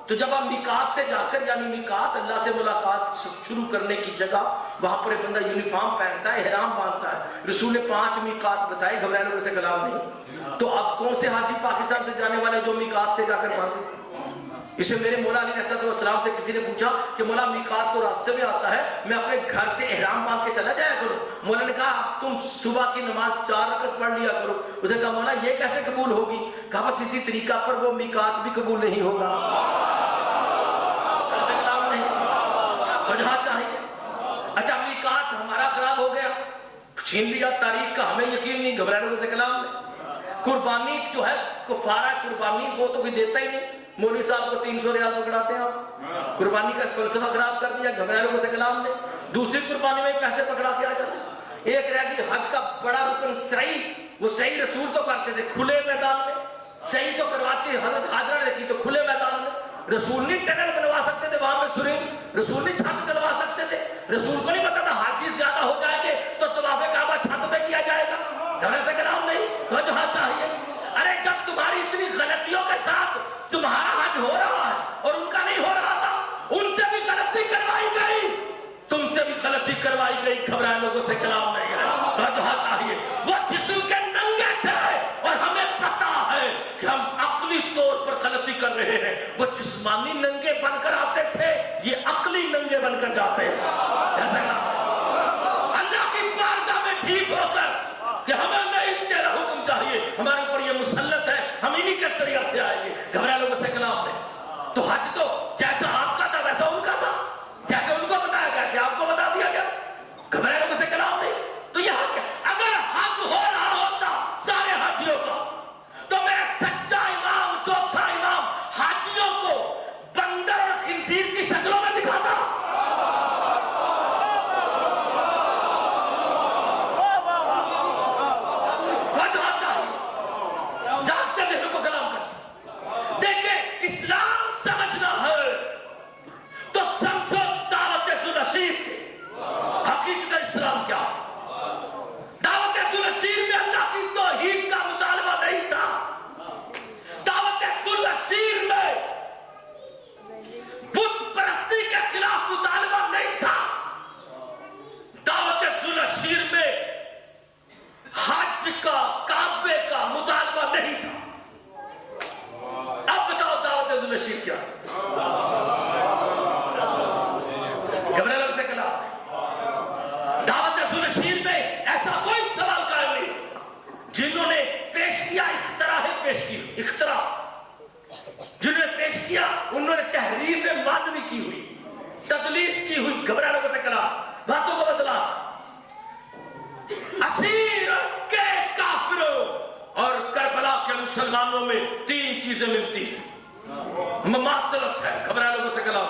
تو جب آپ میقات سے جا کر، یعنی میقات اللہ سے ملاقات شروع کرنے کی جگہ، وہاں پر ایک بندہ یونیفارم پہنتا ہے، احرام باندھتا ہے. رسول نے 5 میقات بتائے، گھبرانے لوگوں سے کلام نہیں. تو اب کون سے حاجی پاکستان سے جانے والے جو میقات سے جا کر باندھے؟ اسے میرے مولا علیہ السلام سے کسی نے پوچھا کہ مولا میقات تو راستے میں آتا ہے، میں اپنے گھر سے احرام باندھ کے چلا جایا کروں. مولا نے کہا تم صبح کی نماز 4 رکعت پڑھ لیا کرو. اسے کہا مولا یہ کیسے قبول ہوگی؟ کہا بس اسی طریقہ پر وہ میقات بھی قبول نہیں ہوگا. چاہیے. اچھا میقات ہمارا خراب ہو گیا، چھین لیا تاریخ کا، ہمیں یقین نہیں. گھبرانے لوگوں سے کلام نہیں. قربانی جو ہے کفارہ قربانی، وہ تو کوئی دیتا ہی نہیں. مولوی صاحب کو 300 ریال پکڑاتے ہیں آپ. قربانی کا فلسفہ خراب کر دیا. گھبرانے لوگوں سے کلام نہیں. دوسری قربانی میں پیسے پکڑا کے آ جاتے. ایک رہ گئی حج کا بڑا رکن سعی. وہ سعی رسول تو کرتے تھے کھلے میدان میں، سعی تو کرواتے حضرت حاجرہ نے کی تو کھلے میدان میں. رسول نہیں ٹنل بنوا سکتے تھے وہاں پہ سرنگ، رسول نہیں چھت ڈلوا سکتے تھے. رسول کو نہیں پتا تھا حاجی زیادہ ہو جائیں گے تو طواف کعبہ چھت پہ کیا جائے گا. گھر سے کلام نہیں. تو جہاں چاہیے. ارے جب تمہاری اتنی غلطیوں کے ساتھ تمہارا حج ہو رہا ہے اور ان کا نہیں ہو رہا تھا، ان سے بھی غلطی کروائی گئی، تم سے بھی غلطی کروائی گئی. گھبرائے لوگوں سے کلام نہیں ہے. تو جہاں چاہیے. وہ جسم کے ننگے تھے اور ہمیں پتا ہے کہ ہم عقلی طور پر غلطی کر رہے ہیں. وہ جسمانی ننگے بن کر آتے تھے، یہ عقلی ننگے بن کر جاتے ہیں. اللہ کی بارگاہ میں ٹھیک ہو کر کہ ہمیں نہیں تیرا حکم چاہیے، ہمارے اوپر یہ مسلط ہے، ہم انہی کے ذریعے سے آئیں گے. گھبرانے لوگوں سے کلام نہیں. تو حج تو جیسا آپ کا تھا ویسا ان کا تھا، جیسے ان کو بتایا گیا ویسے آپ کو بتا دیا گیا. گھبرانے لوگوں سے کلام نہیں. تو یہ حج ہے. اگر حج ہو رہا ہوتا سارے حاجیوں کا تو میرا سچا امام، چوتھا امام حاجیوں کو بندر اور خنزیر کی شکلوں میں دکھاتا. جاگتے ذہن کو کلام کرتا. دیکھیں اسلام سمجھنا ہے تو سمجھو دعوت ذو الشیر سے. حقیقت اسلام کیا؟ دعوت ذو الشیر میں اللہ کی توحید کا مطالبہ نہیں تھا. دعوت ذو الشیر میں بت پرستی کے خلاف مطالبہ نہیں تھا. دعوت ذو الشیر میں حج کا، کعبے کا مطالبہ نہیں تھا. اب بتاؤ دعوت ذو الشیر کیا تھی؟ گھبرانے لوگوں سے کلام. دعوت ذو الشیر میں ایسا کوئی سوال قائم نہیں. جنہوں نے پیش کیا اختراع ہے، پیش کی اختراع، جنہوں نے پیش کیا انہوں نے تحریف معنوی کی ہوئی، تدلیس کی ہوئی. گھبرانے لوگوں سے کلام. باتوں کو بدلا. اسیر کے کافروں اور کربلا کے مسلمانوں میں 3 چیزیں ملتی ہیں. مماثلت ہے. گھبرانے لوگوں سے کلام.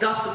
10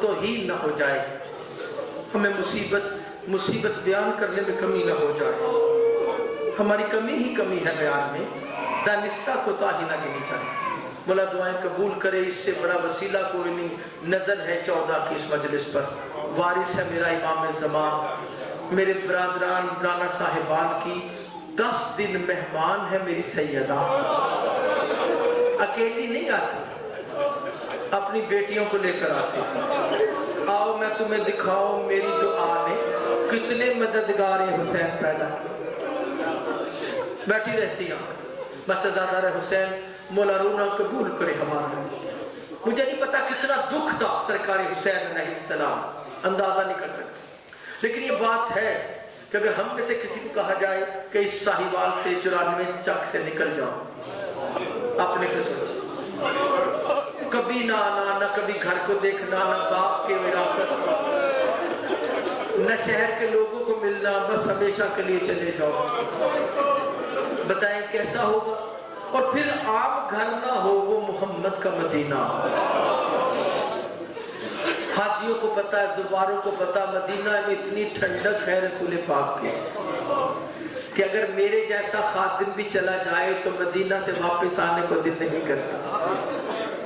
توہین نہ ہو جائے، ہمیں مصیبت بیان کرنے میں کمی نہ ہو جائے. ہماری کمی ہی کمی ہے بیان میں، دانستہ کوتاہی نہ گنی جائے. مولا دعائیں قبول کرے، اس سے بڑا وسیلہ کوئی نہیں. نظر ہے 14 کی اس مجلس پر، وارث ہے میرا امام زمان، میرے برادران رانا صاحبان کی 10 دن مہمان ہے میری سیدہ. اکیلی نہیں آتی، اپنی بیٹیوں کو لے کر آتی. آؤ میں تمہیں دکھاؤں میری دعا نے کتنے مددگار حسین پیدا کیے. بیٹھی رہتی ہیں بس زیادہ حسین. مولا رونا قبول کرے ہمارا. مجھے نہیں پتا کتنا دکھ تھا سرکار حسین علیہ السلام، اندازہ نہیں کر سکتے. لیکن یہ بات ہے کہ اگر ہم میں سے کسی کو کہا جائے کہ اس ساہیوال سے 94 چک سے نکل جاؤ، اپنے پہ سوچ. کبھی نہ آنا، نہ کبھی گھر کو دیکھنا، نہ باپ کے وراثت، نہ شہر کے لوگوں کو ملنا، بس ہمیشہ کے لیے چلے جاؤ. بتائیں کیسا ہوگا؟ اور پھر عام گھر نہ ہو، وہ محمد کا مدینہ. حاجیوں کو پتا ہے، زواروں کو پتا، مدینہ میں اتنی ٹھنڈک ہے رسول پاک کے کہ اگر میرے جیسا خادم بھی چلا جائے تو مدینہ سے واپس آنے کو دل نہیں کرتا.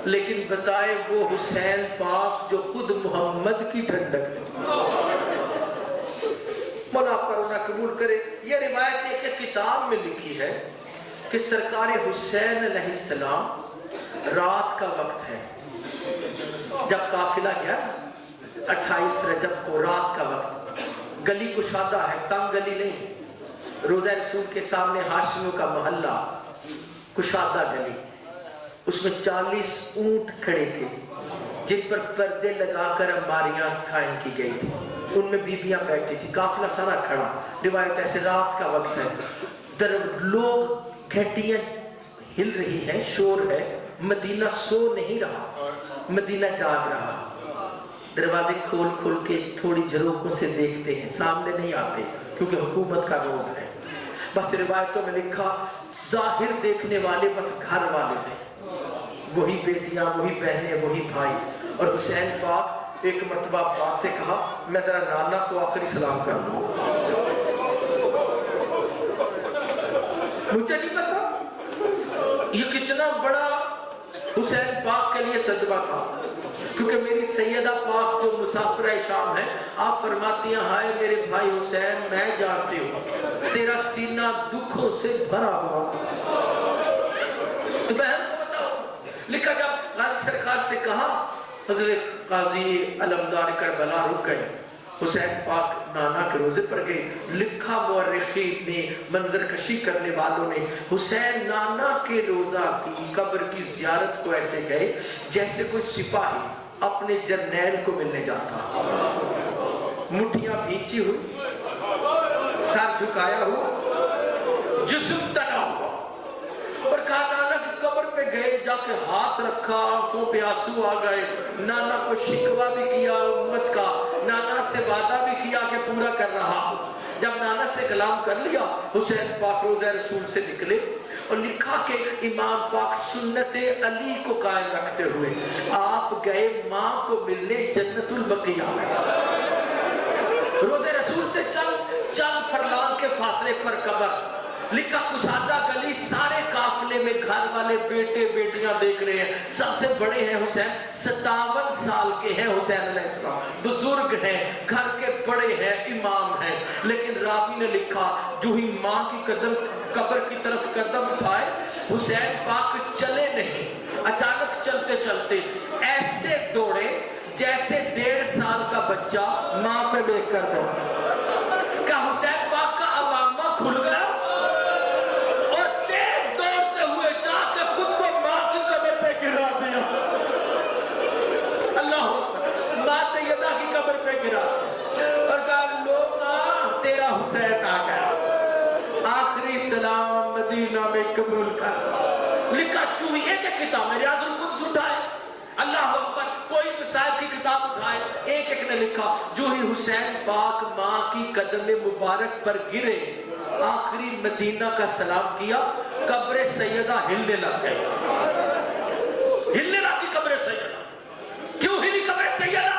لیکن بتائے وہ حسین پاک جو خود محمد کی ٹھنڈک ہے. مولا آپ کا رونا قبول کرے. یہ روایت ایک کتاب میں لکھی ہے کہ سرکار حسین علیہ السلام رات کا وقت ہے، جب قافلہ گیا 28 رجب کو، رات کا وقت، گلی کشادہ ہے، تنگ گلی نہیں. روضہ رسول کے سامنے ہاشمیوں کا محلہ، کشادہ گلی، اس میں 40 اونٹ کھڑے تھے جن پر پردے لگا کر عماریاں قائم کی گئی تھی. ان میں بیویاں بیٹھی تھی، قافلہ سارا کھڑا. روایت ایسے رات کا وقت ہے، لوگ گھنٹیاں ہل رہی ہیں، شور ہے. مدینہ سو نہیں رہا، مدینہ جاگ رہا. دروازے کھول کھول کے تھوڑی جھروکوں سے دیکھتے ہیں، سامنے نہیں آتے کیونکہ حکومت کا روگ ہے. بس روایتوں میں لکھا ظاہر دیکھنے والے بس گھر والے تھے، وہی بیٹیاں، وہی بہنیں، وہی بھائی. اور حسین پاک ایک مرتبہ عباس سے کہا میں ذرا نانا کو آخری سلام کر لوں. مجھے نہیں پتا یہ کتنا بڑا حسین پاک کے لیے صدمہ تھا، کیونکہ میری سیدہ پاک جو مسافرہ شام ہے، آپ فرماتی ہیں ہائے میرے بھائی حسین، میں جانتی ہوں تیرا سینہ دکھوں سے بھرا ہوا. تو بہن کو بتاؤ. لکھا جب غازی سرکار سے کہا، حضرت قاضی علمدار کربلا رک گئے، حسین پاک نانا کے روزے پر گئے. لکھا مورخین نے، منظر کشی کرنے والوں نے، حسین نانا کے روزہ کی قبر کی زیارت کو ایسے گئے جیسے کوئی سپاہی اپنے جرنیل کو ملنے جاتا. مٹھیاں بھیچی ہوئی، سر جھکایا ہوا، جسم تنا ہوا، اور کہا نانا کی قبر پہ گئے، جا کے ہاتھ رکھا، آنکھوں پہ آنسو آ گئے. نانا کو شکوہ بھی کیا امت کا، نانا سے وعدہ بھی کیا کہ پورا کر رہا. جب نانا سے کلام کر لیا، حسین پاک روضہ رسول سے نکلے اور لکھا کہ امام پاک سنت علی کو قائم رکھتے ہوئے آپ گئے ماں کو ملنے جنت البقیع میں. روضہ رسول سے چند فرلانگ کے فاصلے پر قبر. لکھا کشادہ گلی، سارے قافلے میں گھر والے بیٹے بیٹیاں دیکھ رہے ہیں. سب سے بڑے ہیں حسین، 57 سال کے ہیں حسین علیہ السلام، بزرگ ہیں، گھر کے بڑے ہیں، امام ہیں. لیکن راوی نے لکھا جو ہی ماں کی قبر کی طرف قدم اٹھائے، حسین پاک چلے نہیں، اچانک چلتے چلتے ایسے دوڑے جیسے 1.5 سال کا بچہ ماں کو دیکھ کر دوڑا. کیا حسین پاک کا عوامہ کھل گیا اور تیز دوڑتے ہوئے جا کے خود کو ماں کی قبر پہ گرا دیا. اللہ ماں سیدہ کی قبر پہ گرا اور کہا لو ماں تیرا حسین آ گیا، آخری سلام مدینہ میں قبول کر. لکھا چوہی ایک کتاب میں ریاض القدس اٹھائے، اللہ اکبر، کوئی مصائب کی کتاب اٹھائے، ایک ایک نے لکھا جو ہی حسین پاک ماں کی قدم مبارک پر گرے، آخری مدینہ کا سلام کیا، قبر سیدہ ہلنے لگ گئے. ہلنے لگ گئی قبر سیدہ. کیوں ہلی قبر سیدہ؟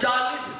40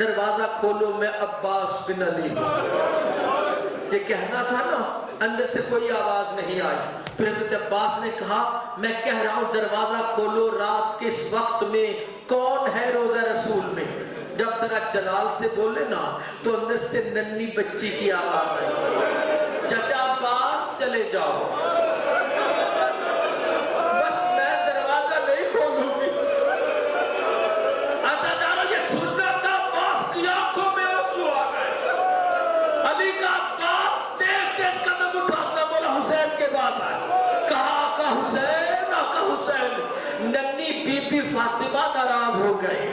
دروازہ کھولو میں عباس بن علی ہوں. یہ کہنا تھا نا, اندر سے کوئی آواز نہیں آئی. پھر حضرت عباس نے کہا میں کہہ رہا ہوں دروازہ کھولو, رات کے اس وقت میں کون ہے روضہ رسول میں؟ جب ذرا جلال سے بولے نا تو اندر سے ننھی بچی کی آواز ہے, چچا عباس چلے جاؤ, بس میں دروازہ نہیں کھولوں گی. عزادارو یہ سننا تھا. عباس کی آنکھوں میں آنسو آ گئے. علی کا عباس تیز تیز قدم اٹھاتا بولا حسین کے پاس آئے. کہا آقا حسین, آقا حسین. ننھی بی بی فاطمہ ناراض ہو گئی.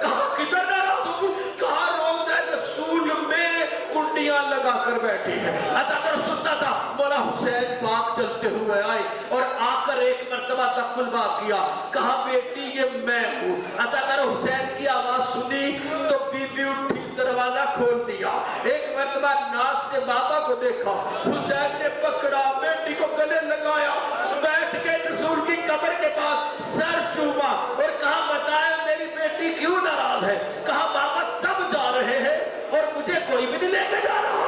کہا کدھر ناراض ہو گئی؟ کہا روضہ رسول میں کنڈیاں لگا کر بیٹھی ہے. عزادار سننا تھا. مولا حسین پاک چلتے ہوئے آئے اور آ کر ایک مرتبہ تقلبہ کیا. کہا بیٹی یہ میں ہوں. عزادار حسین کی آواز سنی تو بی بی اٹھی, دروازہ کھول دیا. ایک مرتبہ ناز سے بابا کو دیکھا, حسین نے پکڑا, بیٹی کو گلے لگایا, بیٹھ کے رسول کی قبر کے پاس سر چوما اور کہا بتائیں میری بیٹی کیوں ناراض ہے؟ کہا بابا سب جا رہے ہیں اور مجھے کوئی بھی نہیں لے کے جا رہا.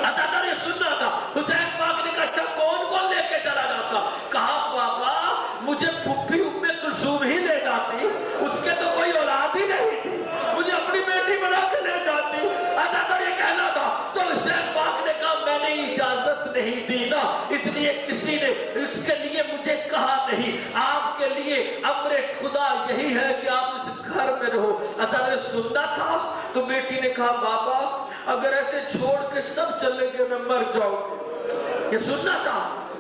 عزادار یہ سننا تھا. حسین پاک نے کہا اچھا کون لے کے چلا جاتا؟ کہا بابا مجھے پھپھی ام کلثوم ہی لے جاتی, اس کے تو کوئی اولاد ہی نہیں تھی, مجھے اپنی بیٹی بنا کے لے جاتی. عزادار یہ کہنا تھا. تو حسین پاک نے کہا میں نے اجازت نہیں دی نا, اس لیے کسی نے اس کے لیے مجھے کہا نہیں. آپ کے لیے امر خدا یہی ہے کہ آپ اس گھر میں رہو. عزادار سننا تھا. تو بیٹی نے کہا بابا اگر ایسے چھوڑ کے سب چلے گئے میں مر جاؤں. یہ سننا تھا.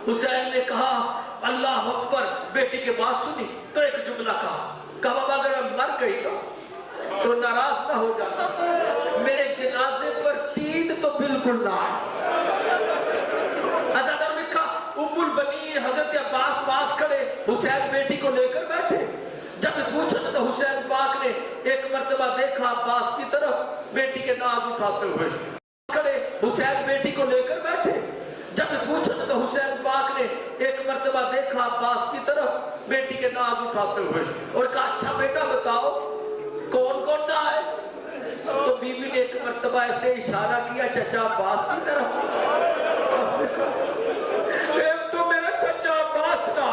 حسین نے کہا اللہ اکبر. بیٹی کے بات سنی تو ایک جملہ کہا بابا اگر میں مر گئی نا تو ناراض نہ ہو جانا, میرے جنازے پر تین تو بالکل نہ آئے. عزادار نے کہا ام البنین حضرت عباس پاس کھڑے, حسین بیٹی کو لے کر بیٹھے. جب پوچھا تو حسین پاک نے ایک مرتبہ دیکھا عباس کی طرف, بیٹی کے ناز اٹھاتے ہوئے کھڑے. حسین بیٹی کو لے کر بیٹھے. جب پوچھا تو حسین پاک نے ایک مرتبہ دیکھا عباس کی طرف, بیٹی کے ناز اٹھاتے ہوئے اور کہا اچھا بیٹا بتاؤ کون کون نہ آئے؟ تو بی بی نے ایک مرتبہ ایسے اشارہ کیا چچا عباس کی طرف. ایک تو میرا چچا عباس نہ.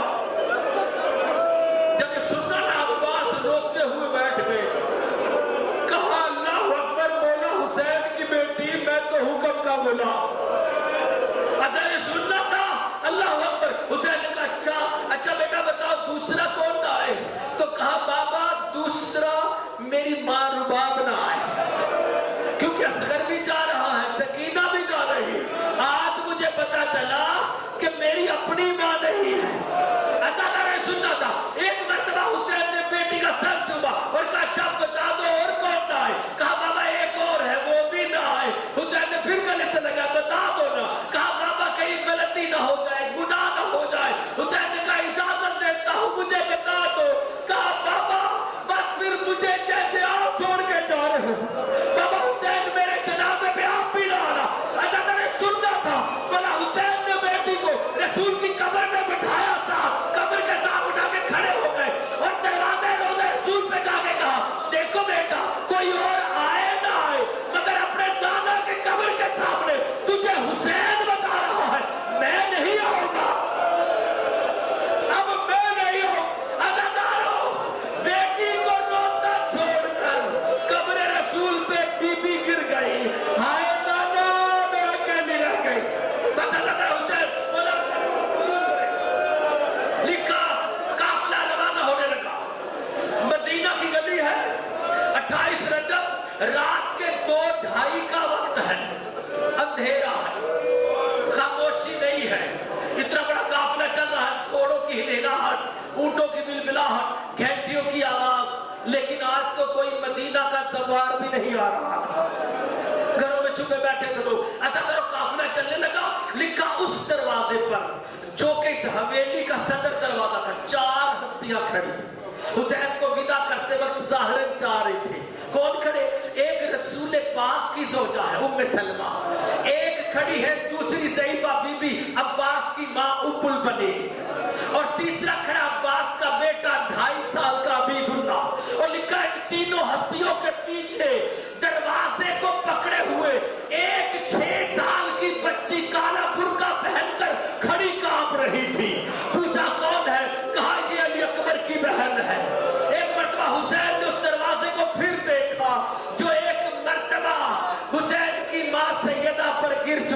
جب سننا نا عباس روتے ہوئے بیٹھ گئے. کہا اللہ اکبر, مولا حسین کی بیٹی میں تو حکم کا غلام. اگر یہ سننا تھا. اللہ اکبر. حسین نے کہا اچھا بیٹا بتاؤ دوسرا کون نہ آئے؟ تو کہا بابا دوسرا میری ماں رباب نہ آئے, کیونکہ اصغر بھی جا رہا ہے, سکینہ بھی جا رہی ہے. آج مجھے پتا چلا کہ میری اپنی ماں نہیں ہے. عزادار یہ سننا تھا. ایک مرتبہ حسین نے بیٹی کا سر چوما اور کہا اچھا بتا دو اور کون نہ آئے؟ کہا بابا ایک اور ہے وہ بھی نہ آئے. حسین نے پھر گلے سے لگا بتا دو نا. کہا بابا کہیں غلطی نہ ہو جائے, گناہ نہ ہو جائے. حسین نے کہا اجازت دیتا ہوں مجھے بتا دو. کہا بابا بس پھر مجھے جیسے آپ چھوڑ کے جا رہے ہو. بابا حسین میرے جنازے پہ آپ بھی نہ آنا. عزادار نے سننا تھا. بولا حسین نے بیٹی کو رسول کی قبر میں بٹھایا, صاحب قبر کے ساتھ اٹھا کے کھڑے ہو گئے اور دروازے روضہ رسول پہ جا کے کہا دیکھو بیٹا کوئی اور آئے نہ آئے مگر اپنے دادا کے قبر کے سامنے تجھے حسین بتا رہا ہے, میں نہیں آؤں گا. اب میں نہیں ہوں. عزادارو بیٹی کو روتا چھوڑ کر قبر رسول پہ بی بی گر گئی. ہائے دادا میں اکیلی رہ گئی. بس عزادار حسین بولا لکھا قافلہ روانہ ہونے لگا. مدینہ کی گلی ہے, 28 رجب رات کے 2:30 کا وقت ہے, اندھیرا ہے, خاموشی نہیں ہے. اتنا بڑا قافلہ چل رہا ہے, گھوڑوں کی ہنہناہٹ, اونٹوں کی بلبلاہٹ, گھنٹیوں کی آواز. لیکن آج تو کوئی مدینہ کا سوار بھی نہیں آ رہا تھا, گھروں میں چھپے بیٹھے تھے لوگ. ایسا کرو قافلہ چلنے لگا. لکھا اس دروازے پر جو کہ اس حویلی کا صدر دروازہ تھا 4 ہستیاں کھڑی تھی. حسین کو ودا کرتے وقت ظاہراً 4 ہی تھے. کون کھڑے؟ ایک رسول پاک کی زوجہ ہے ام سلمہ, ایک کھڑی ہے دوسری ضعیفہ بی بی عباس کی ماں ام البنین, اور تیسرا کھڑا عباس کا بیٹا 2.5 سال کا عبید اللہ. اور لکھا ہے تینوں ہستیاں